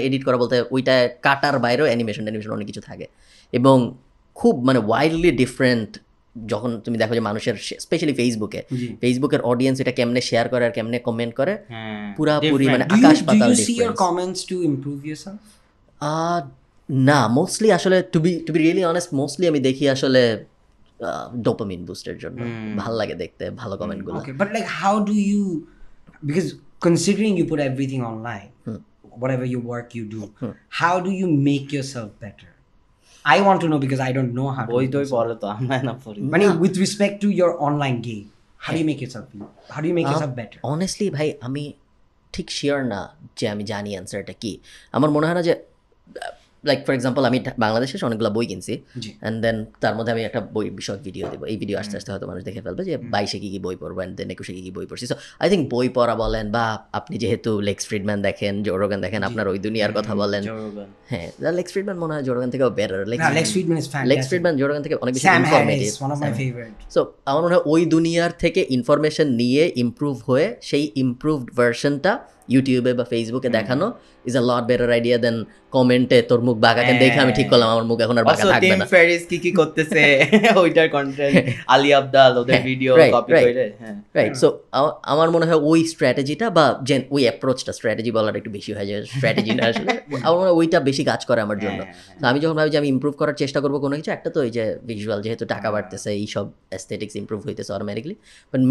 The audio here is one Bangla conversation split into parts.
এডিট করা বলতে ওইটা কাটার বাইরেও অ্যানিমেশন অনেক কিছু থাকে এবং খুব মানে ওয়াইল্ডলি ডিফারেন্ট। যখন তুমি দেখো যে মানুষের স্পেশালি ফেসবুকের অডিয়েন্স এটা কেমনে শেয়ার করে আর কেমনে কমেন্ট করে পুরাপুরি মানে আকাশ পাতাল ডিফারেন্স। না মোস্টলি আসলে to be really honest mostly আমি দেখি আসলে ডোপামিন বুস্টের জন্য। ভাল লাগে দেখতে ভালো কমেন্টগুলো। Okay, but like how do you, because considering you put everything online, whatever your work you do, how do you make yourself better? I want to know because I don't know how to. With respect to your online game, how do you make yourself better? Honestly ভাই আমি ঠিক শিওর না যে আমি জানি অ্যান্সারটা কি। আমার মনে হয় না যে লাইক ফর এক্সাম্পল আমি বাংলাদেশে অনেকগুলো বই কিনছি অ্যান্ড দেন তার মধ্যে আমি একটা বই বিষয়ক ভিডিও দেবো। এই ভিডিও আস্তে আস্তে হয়তো মানুষ দেখে ফেলবে যে 22-এ কী বই পড়বো অ্যান্ড দেন 21-এ কী বই পড়ছি। সো আই থিঙ্ক বই পড়া বলেন বা আপনি যেহেতু লেক্স ফ্রিডম্যান দেখেন, জো রোগান দেখেন, আপনার ওই দুনিয়ার কথা বলেন। হ্যাঁ, লেক্স ফ্রিডম্যান মনে হয় জো রোগান থেকেও বেটার। লেক্স ফ্রিডম্যান জো রোগান থেকে অনেক বেশি ইনফরমেটিভ। সো আমার মনে হয় ওই দুনিয়ার থেকে ইনফরমেশন নিয়ে ইমপ্রুভ হয়ে সেই ইমপ্রুভড ভার্সনটা ইউটিউবে বা ফেসবুকে দেখানো is a lot better idea then কমেন্টে তোর মুখ বাঁকাকে দেখে আমি ঠিক করলাম আমার মুখ এখন আর বাঁকা থাকবে না। টিম ফেরিস কি করতেছে ওইটার কন্টেন্ট আলী আব্দাল ওদের ভিডিও কপি করে। রাইট। সো আমার মনে হয় ওই স্ট্র্যাটেজিটা বা যে ওই অ্যাপ্রোচটা, স্ট্র্যাটেজি বলাটা একটু বেশি হয়ে যায়, স্ট্র্যাটেজি না আসলে আমার মনে হয় ওইটা বেশি কাজ করে আমার জন্য। তো আমি যখন ভাবি যে আমি ইমপ্রুভ করার চেষ্টা করবো কোনো কিছু, একটা তো ওই যে ভিজুয়াল, যেহেতু টাকা বাড়তেছে এইসব অ্যাস্থেটিক্স ইমপ্রুভ হইতেছে অটোমেটিকলি, বাট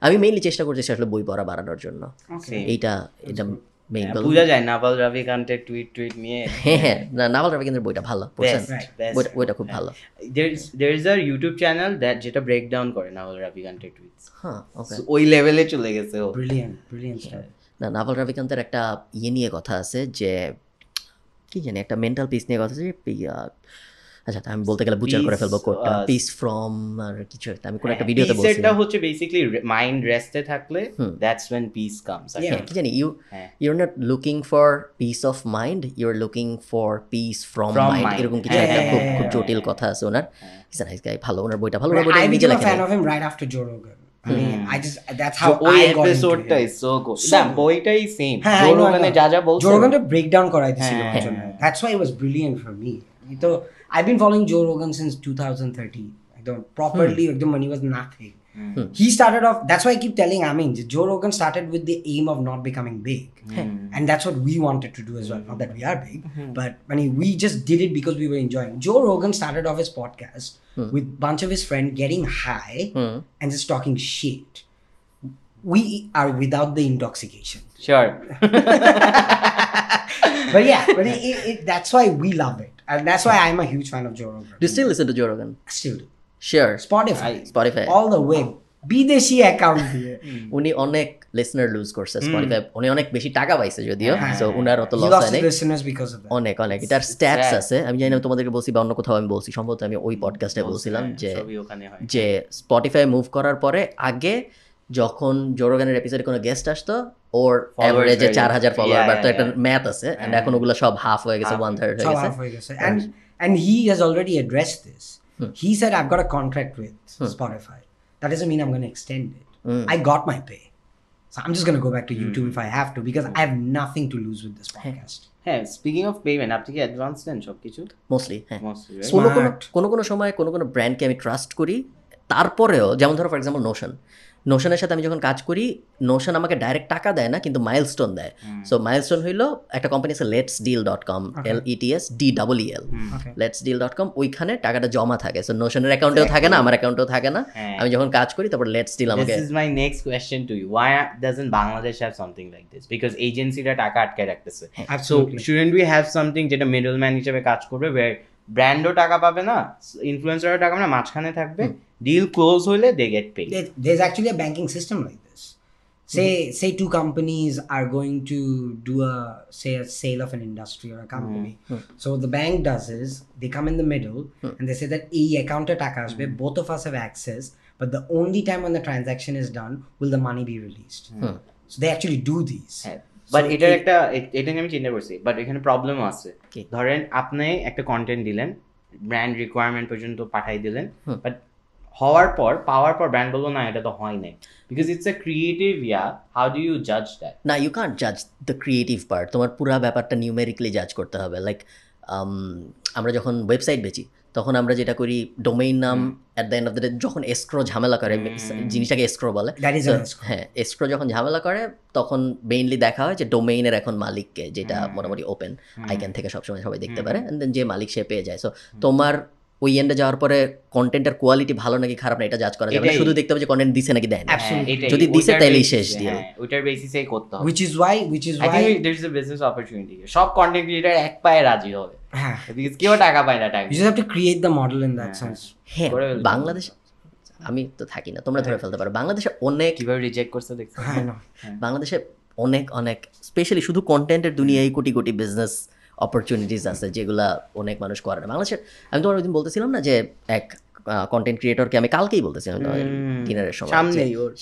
আমি মেইনলি চেষ্টা করতেছি আসলে বই পড়া বাড়ানোর জন্য। এটা বুঝা যায় নাভাল রাভিকান্তের টুইট নিয়ে। হ্যাঁ, নাভাল রাভিকান্তের বইটা ভালো, বইটা খুব ভালো। there is a YouTube channel that যেটা ব্রেক ডাউন করে নাভাল রাভিকান্তের টুইটস। হ্যাঁ, ওকে, ওই লেভেলে চলে গেছে ও। ব্রিলিয়ান্ট না, নাভাল রাভিকান্তের একটা নিয়ে কথা আছে যে কি জানি একটা মেন্টাল পিস নিয়ে কথা আছে। আচ্ছা, আমি বলতে গেলে বুচার করে ফেলবো কোডটা, পিস ফ্রম আর কিছু একটা আমি কোন একটা ভিডিওতে বলছি। এটা হচ্ছে বেসিক্যালি মাইন্ড রেস্টে থাকলে দ্যাটস when peace comes. কি জানি you're not looking for peace of mind, you're looking for peace from mind, এরকম কিছু একটা খুব জটিল কথা আছে ওনার। ইজ নাইস গাই, ভালো, ওনার বইটা ভালো। I became a fan of him right after Joe Rogan. I mean, that's how I got episode into is so good. That বইটাই সেম Joe Rogan যা বলছে, Joe Rogan breakdown করাই দিছিল আমার জন্য। That's why it was brilliant for me. So I've been following Joe Rogan since 2013. I don't properly when he was nothing. He started off, that's why I keep telling Amin, Joe Rogan started with the aim of not becoming big. And that's what we wanted to do as well. Not that we are big, but we just did it because we were enjoying. Joe Rogan started off his podcast with a bunch of his friends getting high and just talking shit. We are without the intoxication. Sure. But that's why we love it. And that's why I'm a huge fan of Joe Rogan. Do you still listen to Joe Rogan? I still do. Sure. Spotify. All the way. বিদেশি অ্যাকাউন্ট দিয়ে উনি অনেক লিসনার লুজ করছে স্পটিফাই। উনি অনেক বেশি টাকা পাইছে যদিও, সো উনার অত লস হয় নাই। অনেক এটার স্ট্যাটস আছে, আমি জানি না তোমাদেরকে বলছি বা অন্য কোথাও আমি বলছি, সম্ভবত আমি ওই পডকাস্টে বলছিলাম যে স্পটিফাই মুভ করার পরে আগে যখন জো রোগানের এপিসোডে কোনো গেস্ট আসতো ওর এভারেজে 4000 ফলোয়ার বাড়তো, একটা ম্যাথ আছে, এন্ড এখন ওগুলো সব হাফ হয়ে গেছে, 1/3 হয়ে গেছে। And he has already addressed this. He said, I've got a contract with Spotify. That doesn't mean I'm going to extend it. I got my pay. So I'm just going to go back to YouTube if I have to, because I have nothing to lose with this podcast. হ্যাঁ, স্পিকিং অফ পেমেন্ট, আপনি কি অ্যাডভান্স দেন সবকিছু? মোস্টলি, হ্যাঁ। কোনো সময় কোনো ব্র্যান্ডকে আমি ট্রাস্ট করি, তারপরেও যেমন ধরো ফর এক্সাম্পল নোশনের সাথে আমি যখন কাজ করি, নোশন আমাকে ডাইরেক্ট টাকা দেয় না, কিন্তু মাইলস্টোন দেয়। সো মাইলস্টোন হইলো একটা কোম্পানি আছে letsdeal.com, LETSDEEL, letsdeal.com, ওইখানে টাকাটা জমা থাকে। সো নোশনের অ্যাকাউন্টেও থাকে না, আমার অ্যাকাউন্টেও থাকে না। আমি যখন কাজ করি তারপর লেটস ডিল আমাকে। This is my next question to you. Why doesn't Bangladesh have something like this? Because এজেন্সিটা টাকা আটকায় রাখতেছে। So shouldn't we have something যেটা মিডলম্যান হিসেবে কাজ করবে, where ব্র্যান্ডও টাকা পাবে না, ইনফ্লুয়েন্সারও টাকা পাবে না, মাঝখানে থাকবে, ডিল ক্লোজ হইলে they get paid. There's actually a banking system like this. Say two companies are going to do a sale of an industry or a company. So the bank does is they come in the middle and they say that এই অ্যাকাউন্টে টাকা আসবে, both of us have access, but the only time when the transaction is done will the money be released. So they actually do these. But এটা নিয়ে আমি চিন্তা করছি, বাট এখানে প্রবলেম আছে। ধরেন আপনি একটা কন্টেন্ট দিলেন, ব্র্যান্ড রিকোয়ারমেন্ট পর্যন্ত পাঠাই দিলেন, বাট পাওয়ার পর ব্র্যান্ড বললো না এটা তো হয় নাই, because it's a creative, how do you জাজ দ্যাট? না, ইউ কান্ট জাজ দ্য ক্রিয়েটিভ পার্ট, তোমার পুরো ব্যাপারটা নিউমেরিক্যালি জাজ করতে হবে। লাইক আমরা যখন ওয়েবসাইট বেচি তখন আমরা যেটা করি, ডোমেইন নাম at the end of the day যখন এসক্রো ঝামেলা করে, জিনিসটাকে এসক্রো বলে, হ্যাঁ এসক্রো যখন ঝামেলা করে তখন মেইনলি দেখা হয় যে ডোমেইনের এখন মালিককে, যেটা মোটামুটি ওপেন আইক্যান থেকে সবসময় সবাই দেখতে পারে, অ্যান্ড দেন যে মালিক সে পেয়ে যায়। সো তোমার ওই এন্ডে যাওয়ার পরে কন্টেন্টের কোয়ালিটি ভালো নাকি খারাপ না এটা জাজ করা যাবে না, শুধু দেখতে হবে যে কন্টেন্ট দিছে নাকি দেয় না। যদি দিছে তাইলেই শেষ ডিল, ওইটার বেসিসেই করতে হবে। which is why I think there is a business opportunity, সব কন্টেন্ট ক্রিয়েটর এক পায়ে রাজি হবে, হ্যাঁ, বিকজ কেউ টাকা পায় না টাকা। you just have to create the model in that sense. হ্যাঁ, বাংলাদেশ আমি তো থাকি না, তোমরা ধরে ফেলতে পারো, বাংলাদেশে অনেক কিভাবে রিজেক্ট করছে দেখছো, হ্যাঁ না, বাংলাদেশে অনেক স্পেশালি শুধু কন্টেন্টের দুনিয়ায় কোটি কোটি বিজনেস অপরচুনিটিস আছে যেগুলা অনেক মানুষ করে না বাংলাদেশের। আমি তোমার ওইদিন বলতেছিলাম না যে এক কন্টেন্ট ক্রিয়েটরকে আমি কালকেই বলতেছিলাম ডিনারের সময়,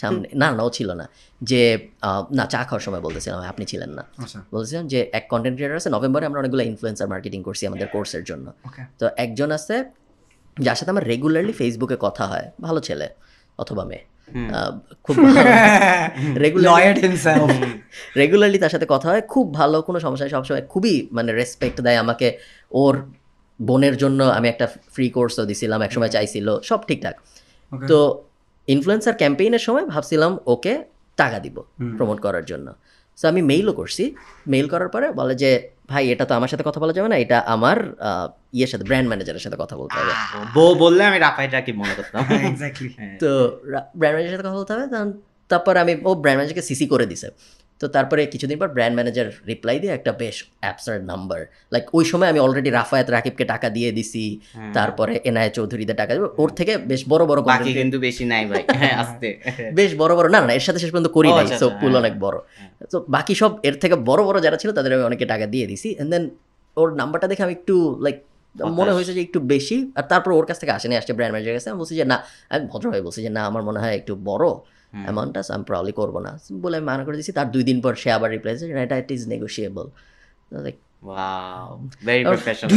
সামনে না ও ছিল না, যে না চা খাওয়ার সময় বলতেছিলাম, আপনি ছিলেন না, বলতেছিলাম যে এক কন্টেন্ট ক্রিয়েটর আছে, নভেম্বরে আমরা অনেকগুলো ইনফ্লুয়েন্সার মার্কেটিং করছি আমাদের কোর্সের জন্য। তো একজন আছে যার সাথে আমার রেগুলারলি ফেসবুকে কথা হয়, ভালো ছেলে অথবা মেয়ে, খুব রেগুলারলি তার সাথে কথা হয়, খুব ভালো, কোনো সমস্যা নেই, সবসময় খুবই মানে রেসপেক্ট দেয় আমাকে। ওর বোনের জন্য আমি একটা ফ্রি কোর্সও দিছিলাম, একসময় চাইছিল, সব ঠিকঠাক। তো ইনফ্লুয়েন্সার ক্যাম্পেইনের সময় ভাবছিলাম ওকে টাকা দিব প্রমোট করার জন্য। সো আমি মেইলও করছি, মেইল করার পরে বলে যে ভাই এটা তো আমার সাথে কথা বলা যাবে না, এটা আমার ইয়ের সাথে ব্র্যান্ড ম্যানেজারের সাথে কথা বলতে হবে। বউ বললে আমি রাফাইটা কি মনে করতাম। তো ব্র্যান্ড ম্যানেজারের সাথে কথা বলতে হবে, তারপর আমি ও ব্র্যান্ড ম্যানেজারকে সিসি করে দিছে। তো তারপরে কিছুদিন পর ব্র্যান্ড ম্যানেজার রিপ্লাই দিয়ে একটা বেশ অ্যাবসার্ড নাম্বার, লাইক ওই সময় আমি অলরেডি রাফায়েত রাকিবকে টাকা দিয়ে দিছি, তারপরে এনআই চৌধুরীদের টাকা দেবো, ওর থেকে বেশ বড় বড় কিন্তু বেশি নাই ভাই, আস্তে বেশ বড় বড়, না এর সাথে শেষ পর্যন্ত করি নাই, সো পুল অনেক বড়। তো বাকি সব এর থেকে বড় বড় যারা ছিল তাদের আমি অনেকে টাকা দিয়ে দিছি, এন্ড দেন ওর নাম্বারটা দেখে আমি একটু লাইক মনে হয়েছে যে একটু বেশি, আর তারপর ওর কাছ থেকে আসেনি, আসছে ব্র্যান্ড ম্যানেজারের কাছে। আমি বলছি যে না, আমি ভদ্রভাবে বলছি যে না আমার মনে হয় একটু বড় অ্যামাউন্টটা, আমি প্রবলি করবো না বলে আমি মানা করে দিচ্ছি। তার 2 দিন পর সে আবার রিপ্লাই দিয়েছে এটা it is negotiable. Like wow, very professional.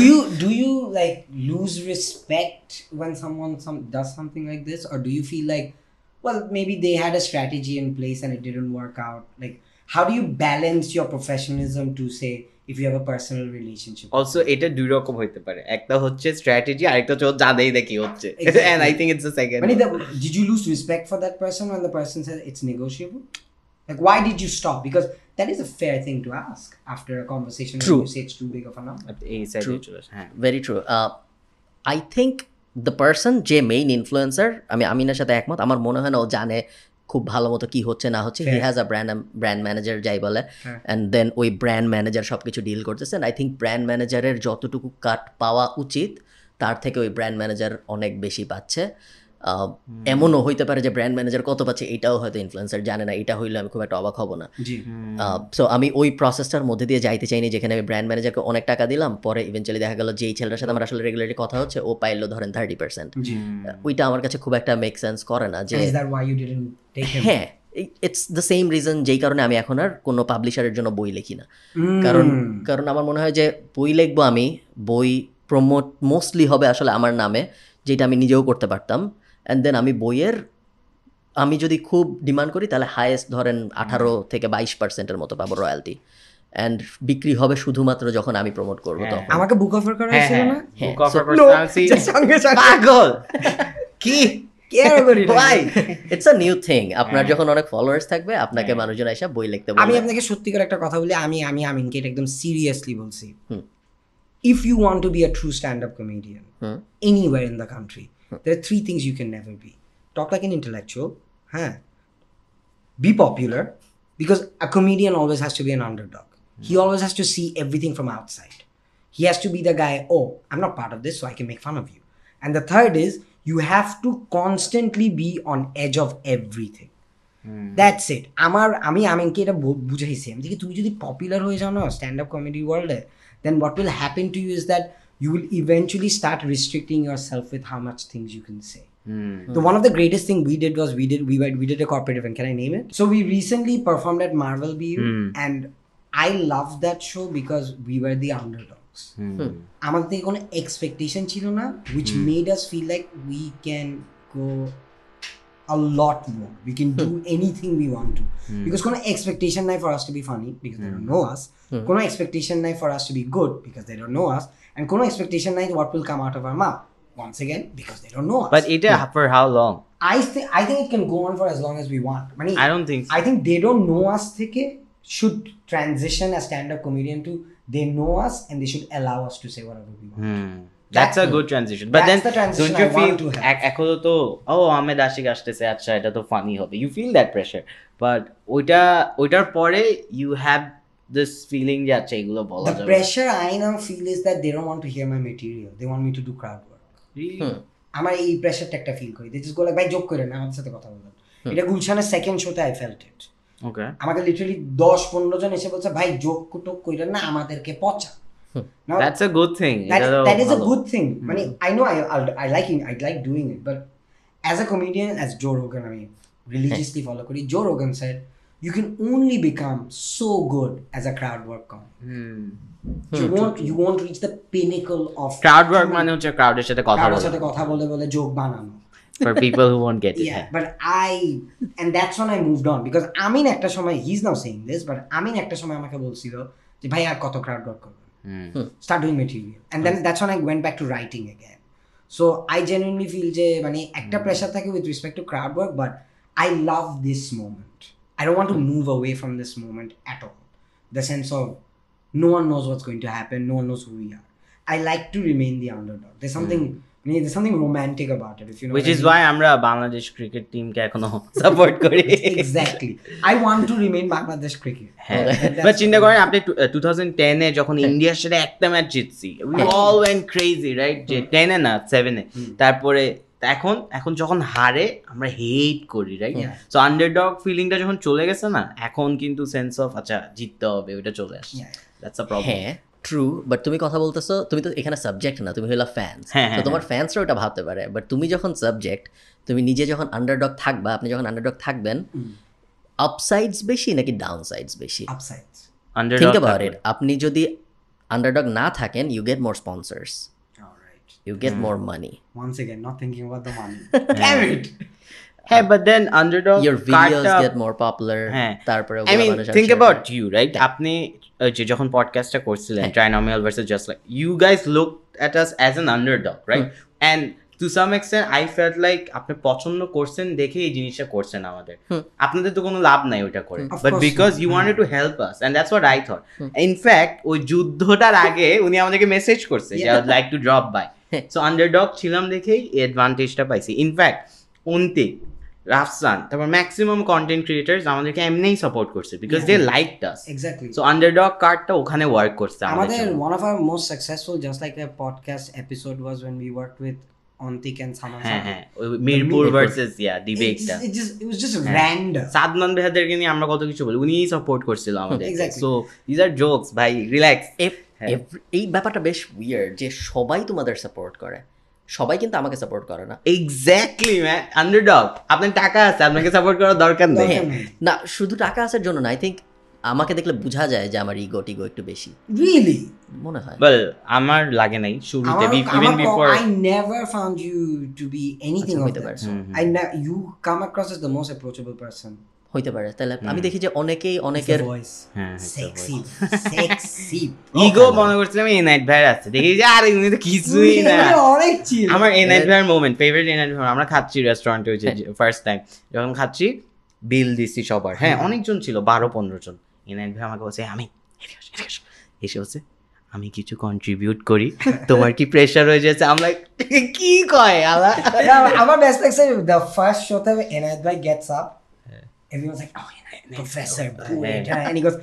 Do you like lose respect when someone does something like this, or do you feel like, well, maybe they had a strategy in place and it didn't work out? Like, how do you balance your professionalism to say if you have a personal relationship? Also এটা দুই রকম হইতে পারে, একটা হচ্ছে স্ট্র্যাটেজি, আরেকটা হচ্ছে জাদেই দেখি হচ্ছে, and I think it's the second. Did you lose respect for that person when the person said it's negotiable? Like, why did you stop? Because that is a fair thing to ask after a conversation. True. When you say it's too big of a number. Very true. I think the person যে মেইন ইনফ্লুয়েন্সার, আমি আমিনের সাথে একমত, আমার মনে হয় না ও জানে খুব ভালো মতো কি হচ্ছে না হচ্ছে। He has a brand manager যাই বলে, অ্যান্ড দেন ওই ব্র্যান্ড ম্যানেজার সব কিছু ডিল করতেছে। আই থিঙ্ক ব্র্যান্ড ম্যানেজারের যতটুকু কাট পাওয়া উচিত তার থেকে ওই ব্র্যান্ড ম্যানেজার অনেক বেশি পাচ্ছে। এমনও হইতে পারে যে ব্র্যান্ড ম্যানেজার কত পাচ্ছে এটাও হয়তো ইনফ্লুয়েন্সার জানে না, এটা হইলে আমি খুব একটা অবাক হব না। সো আমি ওই প্রসেসটার মধ্যে দিয়ে যাইতে চাইনি যেখানে আমি ব্র্যান্ড ম্যানেজারকে অনেক টাকা দিলাম, পরে ইভেনচুয়ালি দেখা গেল যে এই ছেলেটার সাথে আমার আসলে রেগুলারলি কথা হচ্ছে ও পাইলো ধরেন 30%। ওইটা আমার কাছে খুব একটা মেক সেন্স করে না। যে হ্যাঁ, ইটস দ্য সেম রিজন যেই কারণে আমি এখন আর কোনো পাবলিশারের জন্য বই লিখি না। কারণ আমার মনে হয় যে বই লিখবো, আমি বই প্রমোট মোস্টলি হবে আসলে আমার নামে, যেটা আমি নিজেও করতে পারতাম। অ্যান্ড দেন আমি যদি খুব ডিমান্ড করি তাহলে হায়েস্ট ধরেন 18 থেকে 22% মতো পাবো রয়্যালটি, অ্যান্ড বিক্রি হবে শুধুমাত্র যখন আমি প্রমোট করবো তখন। আমাকে বুক অফার করা হয়েছিল না? বুক অফার করছি সঙ্গে সঙ্গে পাগল কি ইটস আ নিউ থিং। আপনার যখন অনেক ফলোয়ার্স থাকবে আপনাকে মানুষজন এসে বই লিখতে বলবে। আমি আপনাকে সত্যি করে একটা কথা বলি, আমি আমিনকে এটা একদম সিরিয়াসলি বলছি। If you want to be a true stand-up comedian anywhere in the country, there are 3 things you can never be. Talk like an intellectual, be popular, because a comedian always has to be an underdog. He always has to see everything from outside. He has to be the guy, oh, I'm not part of this, so I can make fun of you. And the third is, you have to constantly be on edge of everything. That's it. আমি আমিনকে এটা বুঝাইছি, আমি দেখি তুমি যদি পপুলার হয়ে যাও না স্ট্যান্ড আপ কমেডি ওয়ার্ল্ডে, then what will happen to you is that you will eventually start restricting yourself with how much things you can say. So one of the greatest thing we did was we did a corporate event. Can I name it? So we recently performed at Marvel BU, and I loved that show because we were the underdogs. আমাদের থেকে কোনো expectation ছিল না, which made us feel like we can go a lot more. We can do anything we want to. Because কোনো expectation নাই for us to be funny because they don't know us. কোনো expectation নাই for us to be good because they don't know us. And কোনো expectation নাই what will come out of our mouth. Once again, because they don't know us. But এটা for how long? I think it can go on for as long as we want. I don't think so. I think they don't know us থেকে should transition a stand-up comedian to they know us and they should allow us to say whatever we want. That's a good transition. But then the transition don't you I feel want to have. এখন তো আহমেদ আশিক আসতেছে আচ্ছা এটা তো ফানি হবে, you feel that pressure, but ওইটার পরে you have this feeling যে আচ্ছা এগুলো বলা যাবে. The pressure I now feel is that they don't want to hear my material. They want me to do crowd work. Really? আমার এই প্রেসারটা একটা ফিল করি। They just go like ভাই জোক করেন আমাদের সাথে কথা বলেন। এটা গুলশানের সেকেন্ড শোতে I felt it. Okay. আমাকে লিটারালি 10-15 জন এসে বলছে ভাই জোক টোক কইরেন না আমাদেরকে পচা। Now, that's a good thing. That is a good thing. I know I like doing it, but as a comedian, as Joe Rogan, I mean, religiously follow kori. Joe Rogan said, you can only become so good as a crowd work comic. You won't reach the pinnacle of crowd work মানে হচ্ছে crowd-এর সাথে কথা বলে জোক বানানো. For people who won't get it. Yeah, but and that's when I moved on because Amin একটা সময়, he's now saying this, but Amin একটা সময় আমাকে বলছিল যে ভাই আর কত crowd work করব. Start doing material. And then that's when I went back to writing again. So I genuinely feel যে মানে একটা pressure থাকে with respect to crowd work, but I love this moment. I don't want to move away from this moment at all. The sense of no one knows what's going to happen, no one knows who we are. I like to remain the underdog. There's something romantic about it, if you know. Which is why আমরা বাংলাদেশ ক্রিকেট টিমকে এখনো সাপোর্ট করি. Exactly. I want to remain Bangladesh cricket. But চিন্তা করেন আপনি 2010 এ যখন ইন্ডিয়ার সাথে একটা match জিতছি, we all went crazy, right? যে 10 এ না 7 এ, তারপরে এখন যখন হারে আমরা হেট করি, রাইট? সো আন্ডারডগ ফিলিংটা যখন চলে গেছে না, এখন কিন্তু সেন্স অফ আচ্ছা জিততে হবে ওটা চলে আসে। That's a problem. হ্যাঁ ট্রু, বাট তুমি কথা বলতেছো, তুমি তো এখানে সাবজেক্ট না, তুমি হলো ফ্যান্স। তো তোমার ফ্যান্সরা ওটা ভাবতে পারে, বাট তুমি যখন সাবজেক্ট, তুমি নিজে যখন আন্ডারডগ থাকবা, আপনি যখন আন্ডারডগ থাকবেন, আপসাইডস বেশি নাকি ডাউনসাইডস বেশি? Upsides. Think about it. আপনি যদি আন্ডারডগ না থাকেন, you get more sponsors, you get more money. Once again, not thinking about the money. Damn it. Hey, but then underdog your videos get more popular. তারপরে I mean, think about you, right? আপনি যে যখন পডকাস্টটা করছিলেন Trinomial versus Just Like, you guys looked at us as an underdog, right? And to some extent I felt like আপনি পছন্দ করছেন দেখে এই জিনিসটা করছেন আমাদের, আপনাদের তো কোনো লাভ নাই ওটা করে, but because you wanted to help us, and that's what I thought. In fact ওই যুদ্ধটার আগে উনি আমাদেরকে মেসেজ করছে যে I would like to drop by. So underdog ছিলাম দেখেই এই অ্যাডভান্টেজটা পাইছি। ইনফ্যাক্ট অন্তিক, রাফসান, তারপর ম্যাক্সিমাম কন্টেন্ট ক্রিয়েটার্স আমাদেরকে এমনিই সাপোর্ট করছে because they liked us. Exactly. So underdog কার্ডটা ওখানে ওয়ার্ক করছে আমাদের। one of our most successful Just Like a podcast episode was when we worked with Ontik and Saman. হ্যাঁ মিরপুর ভার্সেস ডিবেটটা। It was just random. Sadman ভাইয়াদেরকে নিয়ে আমরা কত কিছু বলি, উনিই সাপোর্ট করছিল আমাদের। সো দিস আর জোকস ভাই, রিল্যাক্স। এই ব্যাপারটা বেশ উইয়ার্ড যে সবাই তোমাদের সাপোর্ট করে, সবাই কিন্তু আমাকে সাপোর্ট করে না। এক্স্যাক্টলি ম্যান, আন্ডারডগ আপনার টাকা আছে, আপনাকে সাপোর্ট করার দরকার নেই। না শুধু টাকা আসার জন্য না, আই থিঙ্ক আমাকে দেখলে বোঝা যায় যে আমার ইগো একটু বেশি। রিয়েলি মনে হয়? ওয়েল আমার লাগে নাই শুরুতে, even before I never found you to be anything of that. You come across as the most approachable person. হইতে পারে। তাহলে আমি দেখি যে অনেকের সেক্সি ইগো মনে করছিলাম এই নাইট ভাই আছে, দেখি যে আরে উনি তো কিছুই না। অনেক চিল। আমার এই নাইট ভাইয়ের মোমেন্ট, ফেভারিট এই নাইট ভাই, আমরা খাচ্ছি রেস্টুরেন্টে, ওই যে ফার্স্ট টাইম যখন খাচ্ছি বিল দিছি সবার, হ্যাঁ অনেকজন ছিল, 12-15 জন। এই নাইট ভাই আমাকে বলছে আমি এসে বলছে আমি কিছু কন্ট্রিবিউট করি, তোমার কি প্রেশার হয়ে যাচ্ছে? আমরা কি কয় আলা। আমার বেস্ট লাগছে the first show তে এনায়েত ভাই gets up, everyone's like, oh yeah, professor, and he goes,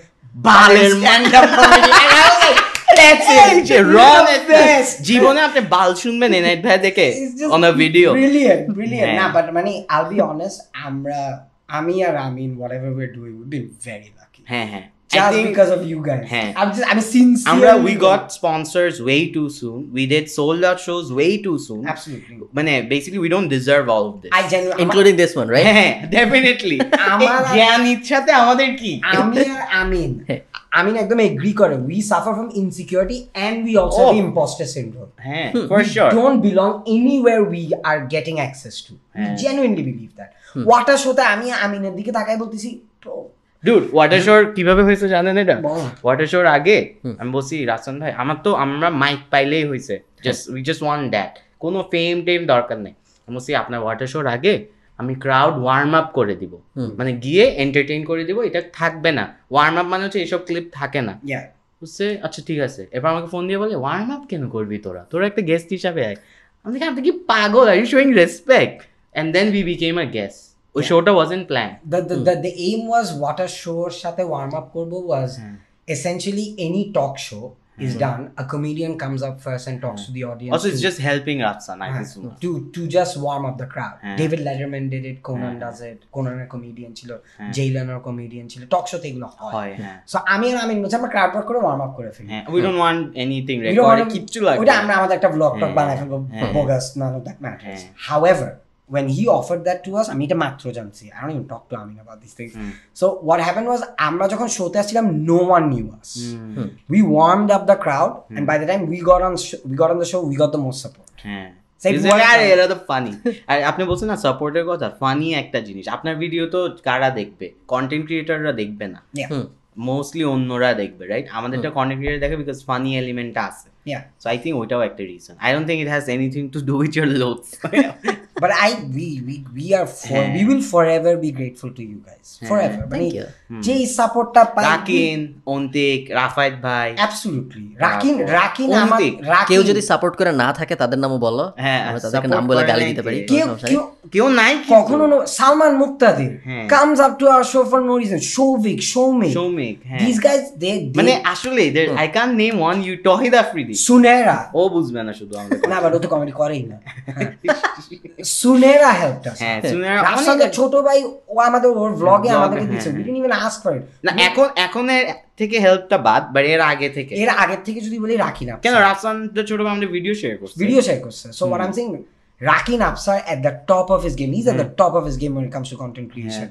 বালের stand up comedy, and I was like, that's it, জীবনে আপনি বাল শুনবেন এনায়েত ভাই দেখে on a video. Brilliant. Nah, but মানে I'll be honest, আমি আর Amin, whatever we're doing, we've been very lucky. just think- because of you guys. হ্যাঁ। I'm sincere. আমরা we got sponsors way too soon. We did sold out shows way too soon. Absolutely. মানে basically we don't deserve all of this. I genuinely including this one, right? হ্যাঁ definitely. আমার জ্ঞান ইচ্ছাতে আমাদের কি? আমি আর আমিন একদম এগ্রি করে we suffer from insecurity and we also Oh. have imposter syndrome. হ্যাঁ for sure. Don't belong anywhere we are getting access to. We genuinely believe that. Water শোতে আমি আমিনের দিকে তাকাই বলতেছি bro, Dude, ওয়াটার শোর কিভাবে হয়েছে জানেন এটা? বল। ওয়াটার শোর আগে আমি বলছি রাসন ভাই আমরা মাইক পাইলেই হয়েছে, we just want that, কোনো ফেম টেম দরকার নেই। আমি বলছি আপনার ওয়াটার শোর আগে আমি ক্রাউড ওয়ার্ম আপ করে দিব, মানে গিয়ে এন্টারটেইন করে দিব, এটা থাকবে না। ওয়ার্ম আপ মানে হচ্ছে এইসব ক্লিপ থাকে না। yeah. বুঝছে, আচ্ছা ঠিক আছে। এবার আমাকে ফোন দিয়ে বলে ওয়ার্ম আপ কেন করবি তোরা একটা গেস্ট হিসাবে আয়। আমি দেখি আপনি কি পাগল, are you showing respect? And then we became a guest. ওই শোটা wasn't plan. The aim was water show সাথে warm up করবো was essentially any talk show is done, a comedian comes up first and talks to the audience. Also it's just helping Rafsan, I think. To just warm up the crowd. David Letterman did it, Conan does it, Conan a comedian ছিল, Jaylen a comedian ছিল, talk show তে এগুলো হয়। So আমি বলছি আমরা crowd work করে warm up করে ফেলি। We don't want anything recorded, কিচ্ছু লাগবে। ওটা আমরা আমাদের একটা vlog talk বানাই ফেলবো, bogus, none of that matters. However, when he offered that to us, আমি এটা মাত্র জানছি, I don't even talk to Amin about these things. So what happened was আমরা যখন শোতে আসছিলাম no one knew us. We warmed up the crowd and by the time we got on the show we got the most support. এরা তো ফানি। আর আপনি বলছেন না সাপোর্টের কথা, ফানি একটা জিনিস। আপনার ভিডিও তো কারা দেখবে? কন্টেন্ট ক্রিয়েটররা দেখবে না, মোস্টলি অন্যরা দেখবে, রাইট? আমাদেরটা কন্টেন্ট ক্রিয়েটর দেখে বিকজ ফানি এলিমেন্ট আছে। Yeah. So I think ওইটাও একটা reason. I don't think it has anything to do with your looks. But we will forever be grateful to you guys. Forever. Thank you. যে সাপোর্টটা পাই, রাকিন, অন্তিক, রাফায়েত ভাই। Absolutely. রাকিন অন্তিক। কেউ যদি সাপোর্ট করে না থাকে তাদের নামও বলো, হ্যাঁ, আমরা তাদেরকে নাম বলে গালি দিতে পারি। কেউ নাই কখনো সালমান মুক্তাদির comes up to our show for no reason. Showmik, হ্যাঁ। These guys they মানে আসলে I can't name one, you Tohid Afridi. সুনেরা ও বুঝবে না শুধু আমাদের। না বাট ও তো কমেডি করেই না। সুনেরা helped us. হ্যাঁ, সুনেরা রাফসানের ছোট ভাই ও আমাদের ওর vlog-এ আমাদেরকে দিয়েছে, we didn't even ask for it. না এখন থেকে হেল্পটা বাদ, বাট এর আগে থেকে যদি বলি রাখি না কেন রাফসান তো ছোট ভাই আমাদের ভিডিও শেয়ার করছে। So what I'm saying, Rakin Afsar at the top of his game. He's at the top of his game when it comes to content creation.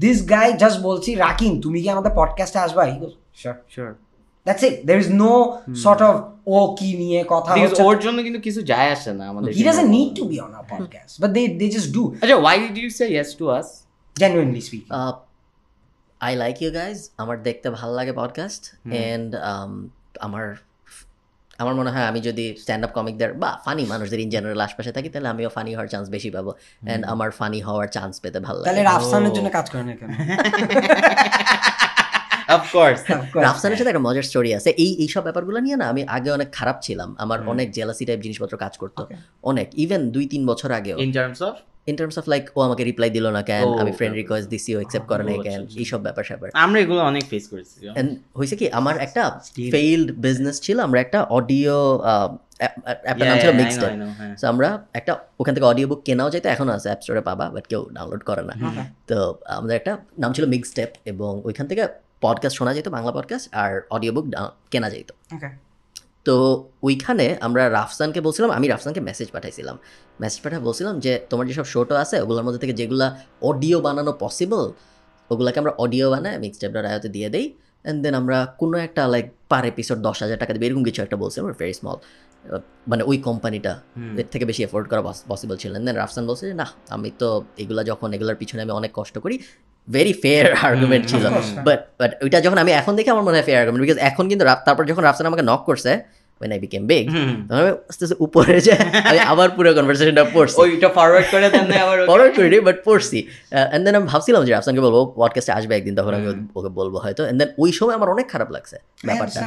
This guy just বলছি রাকিন তুমি কি আমাদের পডকাস্টে আসবা? He goes sure. That's it. There is no sort of ও কি নিয়ে কথা হচ্ছে। ওর জন্য কিন্তু কিছু যায় আসে না আমাদের। He doesn't need to be on our podcast, but they just do. আচ্ছা, why did you say yes to us? Genuinely speaking. I like you guys. আমার দেখতে ভালো লাগে পডকাস্ট, and আমার মনে হয় আমি যদি স্ট্যান্ড আপ কমিকদের বা ফানি মানুষদের ইন জেনারেল আশপাশে থাকি তাহলে আমিও ফানি হওয়ার চান্স বেশি পাবো, এন্ড আমার ফানি হওয়ার চান্স পেতে ভালো লাগে। তাহলে রাফসানের জন্য কাজ করেন কেন? Of course. রাফসানের সাথে একটা মজার স্টোরি আছে। এইসব ব্যাপারগুলো নিয়ে না আমি আগে অনেক খারাপ ছিলাম, আমার অনেক জেলাসি টাইপ জিনিসপত্র কাজ করতো অনেক, ইভেন 2-3 বছর আগেও। in terms of like ও আমাকে রিপ্লাই দিল না কেন, আমি ফ্রেন্ড রিকোয়েস্ট দিছি ও অ্যাকসেপ্ট করে নাই কেন, এইসব ব্যাপার আমরা এগুলো অনেক ফেস করেছি। এন্ড হইছে কি আমার একটা ফেইলড বিজনেস ছিল, আমরা একটা অডিও অ্যাপের নাম ছিল মিক্সটেপ। সো আমরা একটা ওখান থেকে অডিও বুক কেনাও যেত, এখনো আছে, অ্যাপ স্টোরে পাবা, বাট কেউ ডাউনলোড করে না। তো আমাদের একটা নাম ছিল মিক্সটেপ এবং ওইখান থেকে পডকাস্ট শোনা যেত, বাংলা পডকাস্ট, আর অডিও বুক কেনা যেত। তো ওইখানে আমরা রাফসানকে বলছিলাম, আমি রাফসানকে মেসেজ পাঠাই বলছিলাম যে তোমার যেসব শোটো আছে ওগুলোর মধ্যে থেকে যেগুলো অডিও বানানো পসিবল ওগুলোকে আমরা অডিও বানাই মিক্সটেপ.ioতে দিয়ে দেই, অ্যান্ড দেন আমরা কোনো একটা লাইক পার এপিসোড 10,000 টাকা দেবে, এরকম কিছু একটা বলছিলাম, ভেরি স্মল, মানে ওই কোম্পানিটা এর থেকে বেশি এফোর্ড করা পসিবল ছিল। দেন রাফসান বলছে যে না, আমি তো এগুলোর পিছনে আমি অনেক কষ্ট করি, ভেরি ফেয়ার আর্গুমেন্ট ছিল। বাট ওইটা যখন আমি এখন দেখি আমার মনে হয় ফেয়ার আর্গুমেন্ট, বিকজ এখন কিন্তু তারপর যখন রাফসান আমাকে নক করছে when I became big, তখন আমি আস্তে আস্তে উপরে যে আমি আবার পুরো কনভারসেশনটা পড়ছি, ওইটা ফরওয়ার্ড করে দেন না, আবার ফরওয়ার্ড করে বাট পড়ছি। এন্ড দেন আমি ভাবছিলাম যে রাফসানকে বলবো পডকাস্টে আসবে একদিন, তখন আমি ওকে বলবো হয়তো। এন্ড দেন ওই সময় আমার অনেক খারাপ লাগছে ব্যাপারটা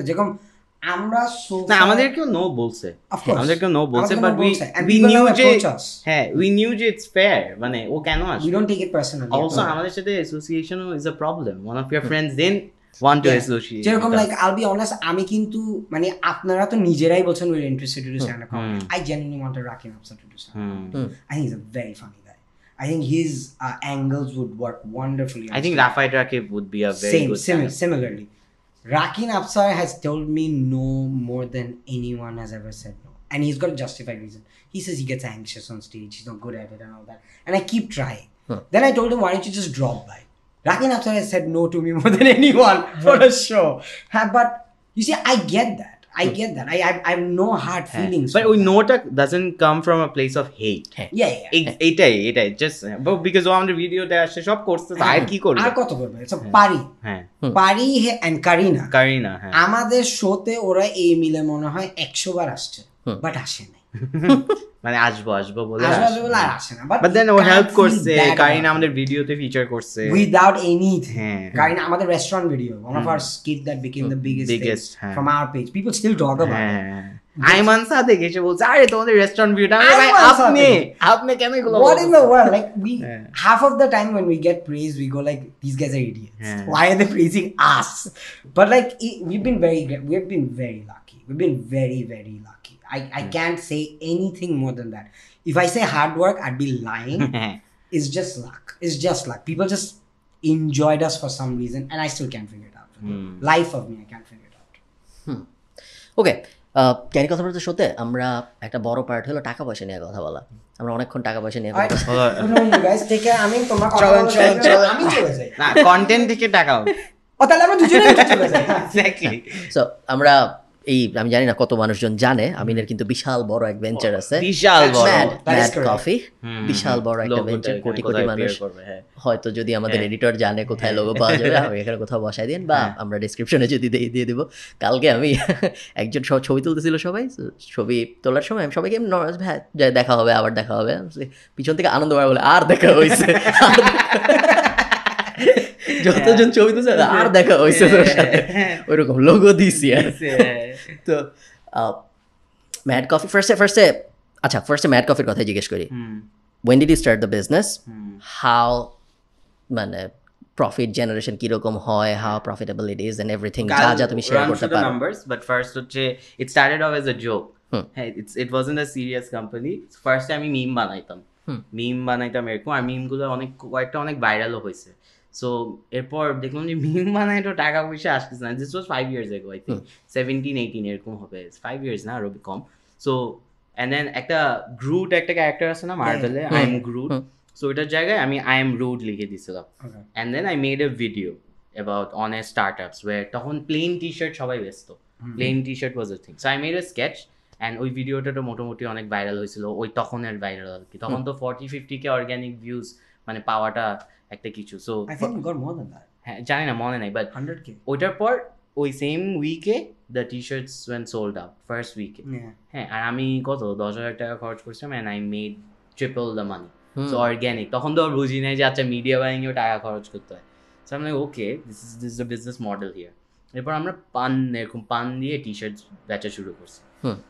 যেরকম আমরা না আমাদেরকেও নো বলছে, বাট we knew যে হ্যাঁ we knew যে it's fair, মানে ও কেন আসে, we don't take it personally. Also আমাদের সাথে association is a problem, one of your friends then want to associate, যেরকম like I'll be honest, আমি কিন্তু মানে আপনারা তো নিজেরাই বলছেন we're interested to do stand up comedy. I genuinely want to Rakin Afsar to do stand up. I think he's a very funny guy. I think his angles would work wonderfully. I think Rafai Rakib would be a very good similarly. Rakin Afsar has told me no more than anyone has ever said no. And he's got a justified reason. He says he gets anxious on stage, he's not good at it and all that. And I keep trying. Then I told him, why don't you just drop by? Rakin Afsar has said no to me more than anyone for a show. But you see, I get that. I have no hard feelings. But we know that doesn't come from a place of hate. Yeah. এটাই just but because আমাদের ভিডিওতে আসে সব করতে আর কি করবে আর কত করবে সব পারি and কারিনা আমাদের শোতে ওরা এই মিলে মনে হয় 100 বার আসছে বাট আসে না মানে আসবো বলে আসে না but then ও হেল্প করছে কারিনা আমাদের ভিডিওতে ফিচার করছে without anything কারিনা আমাদের restaurant video one of our skit that became the biggest from our page people still talk about it Aiman সাথে এসে বলছে আরে তোমাদের রেস্টুরেন্ট ভিডিওটা ভাই আপনি কেন এগুলো what in the world like we half of the time when we get praise we go like these guys are idiots why are they praising us but like we've been very lucky we've been very lucky I can't say anything more than that. If I say hard work, I'd be lying. It's just luck. People just enjoyed us for some reason, and I still can't figure it out. Life of me, I can't figure it out. Okay. Carry কথা বলতে শোতে আমরা একটা বড় পার্ট হলো টাকা পয়সা নিয়ে কথা বলা আমরা অনেকক্ষণ টাকা পয়সা নিয়ে কথা আমি তোমার আমি চলে যাই না কন্টেন্ট থেকে টাকা তাহলে আমরা দুজনেই চলে যাই এক্স্যাক্টলি সো আমরা এই আমি জানি না কত মানুষজন জানে আমিনের কিন্তু বিশাল বড় এক ভেঞ্চার আছে বিশাল বড় ম্যাড কফি বিশাল বড় একটা ভেঞ্চার কোটি মানুষ হয়তো যদি আমাদের এডিটর জানে কোথায় লোগো পাওয়া যাবে আমি এখানে কোথাও বসাই দিন বা আমরা ডেসক্রিপশনে যদি দিয়ে দিব কালকে আমি একজন ছবি তুলতেছিল সবাই ছবি তোলার সময় আমি সবাইকে দেখা হবে আবার দেখা হবে পিছন থেকে আনন্দ পায় বলে আর দেখা হয়েছে যতজন ছবি তুলছে আর দেখা হয়েছে তোর সাথে ওইরকম লোগো দিছি তো ম্যাড কফি ফার্স্টে ম্যাড কফির কথাই জিজ্ঞেস করি when did you start the business how মানে প্রফিট জেনারেশন কিরকম হয় how profitable it is and everything যা তুমি শেয়ার করতে পারো numbers but first হচ্ছে it started off as a joke it wasn't a serious company first আমি মিম বানাইতাম এরকম আর মিমগুলো কয়েকটা অনেক ভাইরালও হয়েছে সো এরপর দেখলাম যে মিম বানাই তো টাকা পয়সা আসতেছে না this was 5 years ago I think 17-18 এরকম হবে 5 years না আরো কম সো অ্যান্ড দেন একটা ক্যারেক্টার আছে না মার্ভেলে আই এম গ্রুট সো এটার জায়গায় আমি আই এম রুড লিখে দিয়েছিলাম and then I made a video about honest startups were তখন প্লেন টি শার্ট সবাই ব্যস্ত plain T shirt was a thing so I made a sketch and ওই ভিডিওটা তো মোটামুটি অনেক ভাইরাল হয়েছিল ওই তখনের ভাইরাল আর কি তখন তো 40-50K অর্গ্যানিক ভিউজ মানে পাওয়াটা একটা কিছু so I think we got more than that হ্যাঁ জানি না মনে নাই বাট 100K ওইটার পর ওই সেম উইকে the T shirts were sold out first উইকে হ্যাঁ আর আমি কত 10,000 টাকা খরচ করছিলাম and I made triple the money so organic তখন তো বুঝি নাই যে আচ্ছা মিডিয়া বাইংয়েও টাকা খরচ করতে হয় সো আমি okay this is the business model here এরপর আমরা পান দিয়ে টি শার্ট বেচা শুরু করছি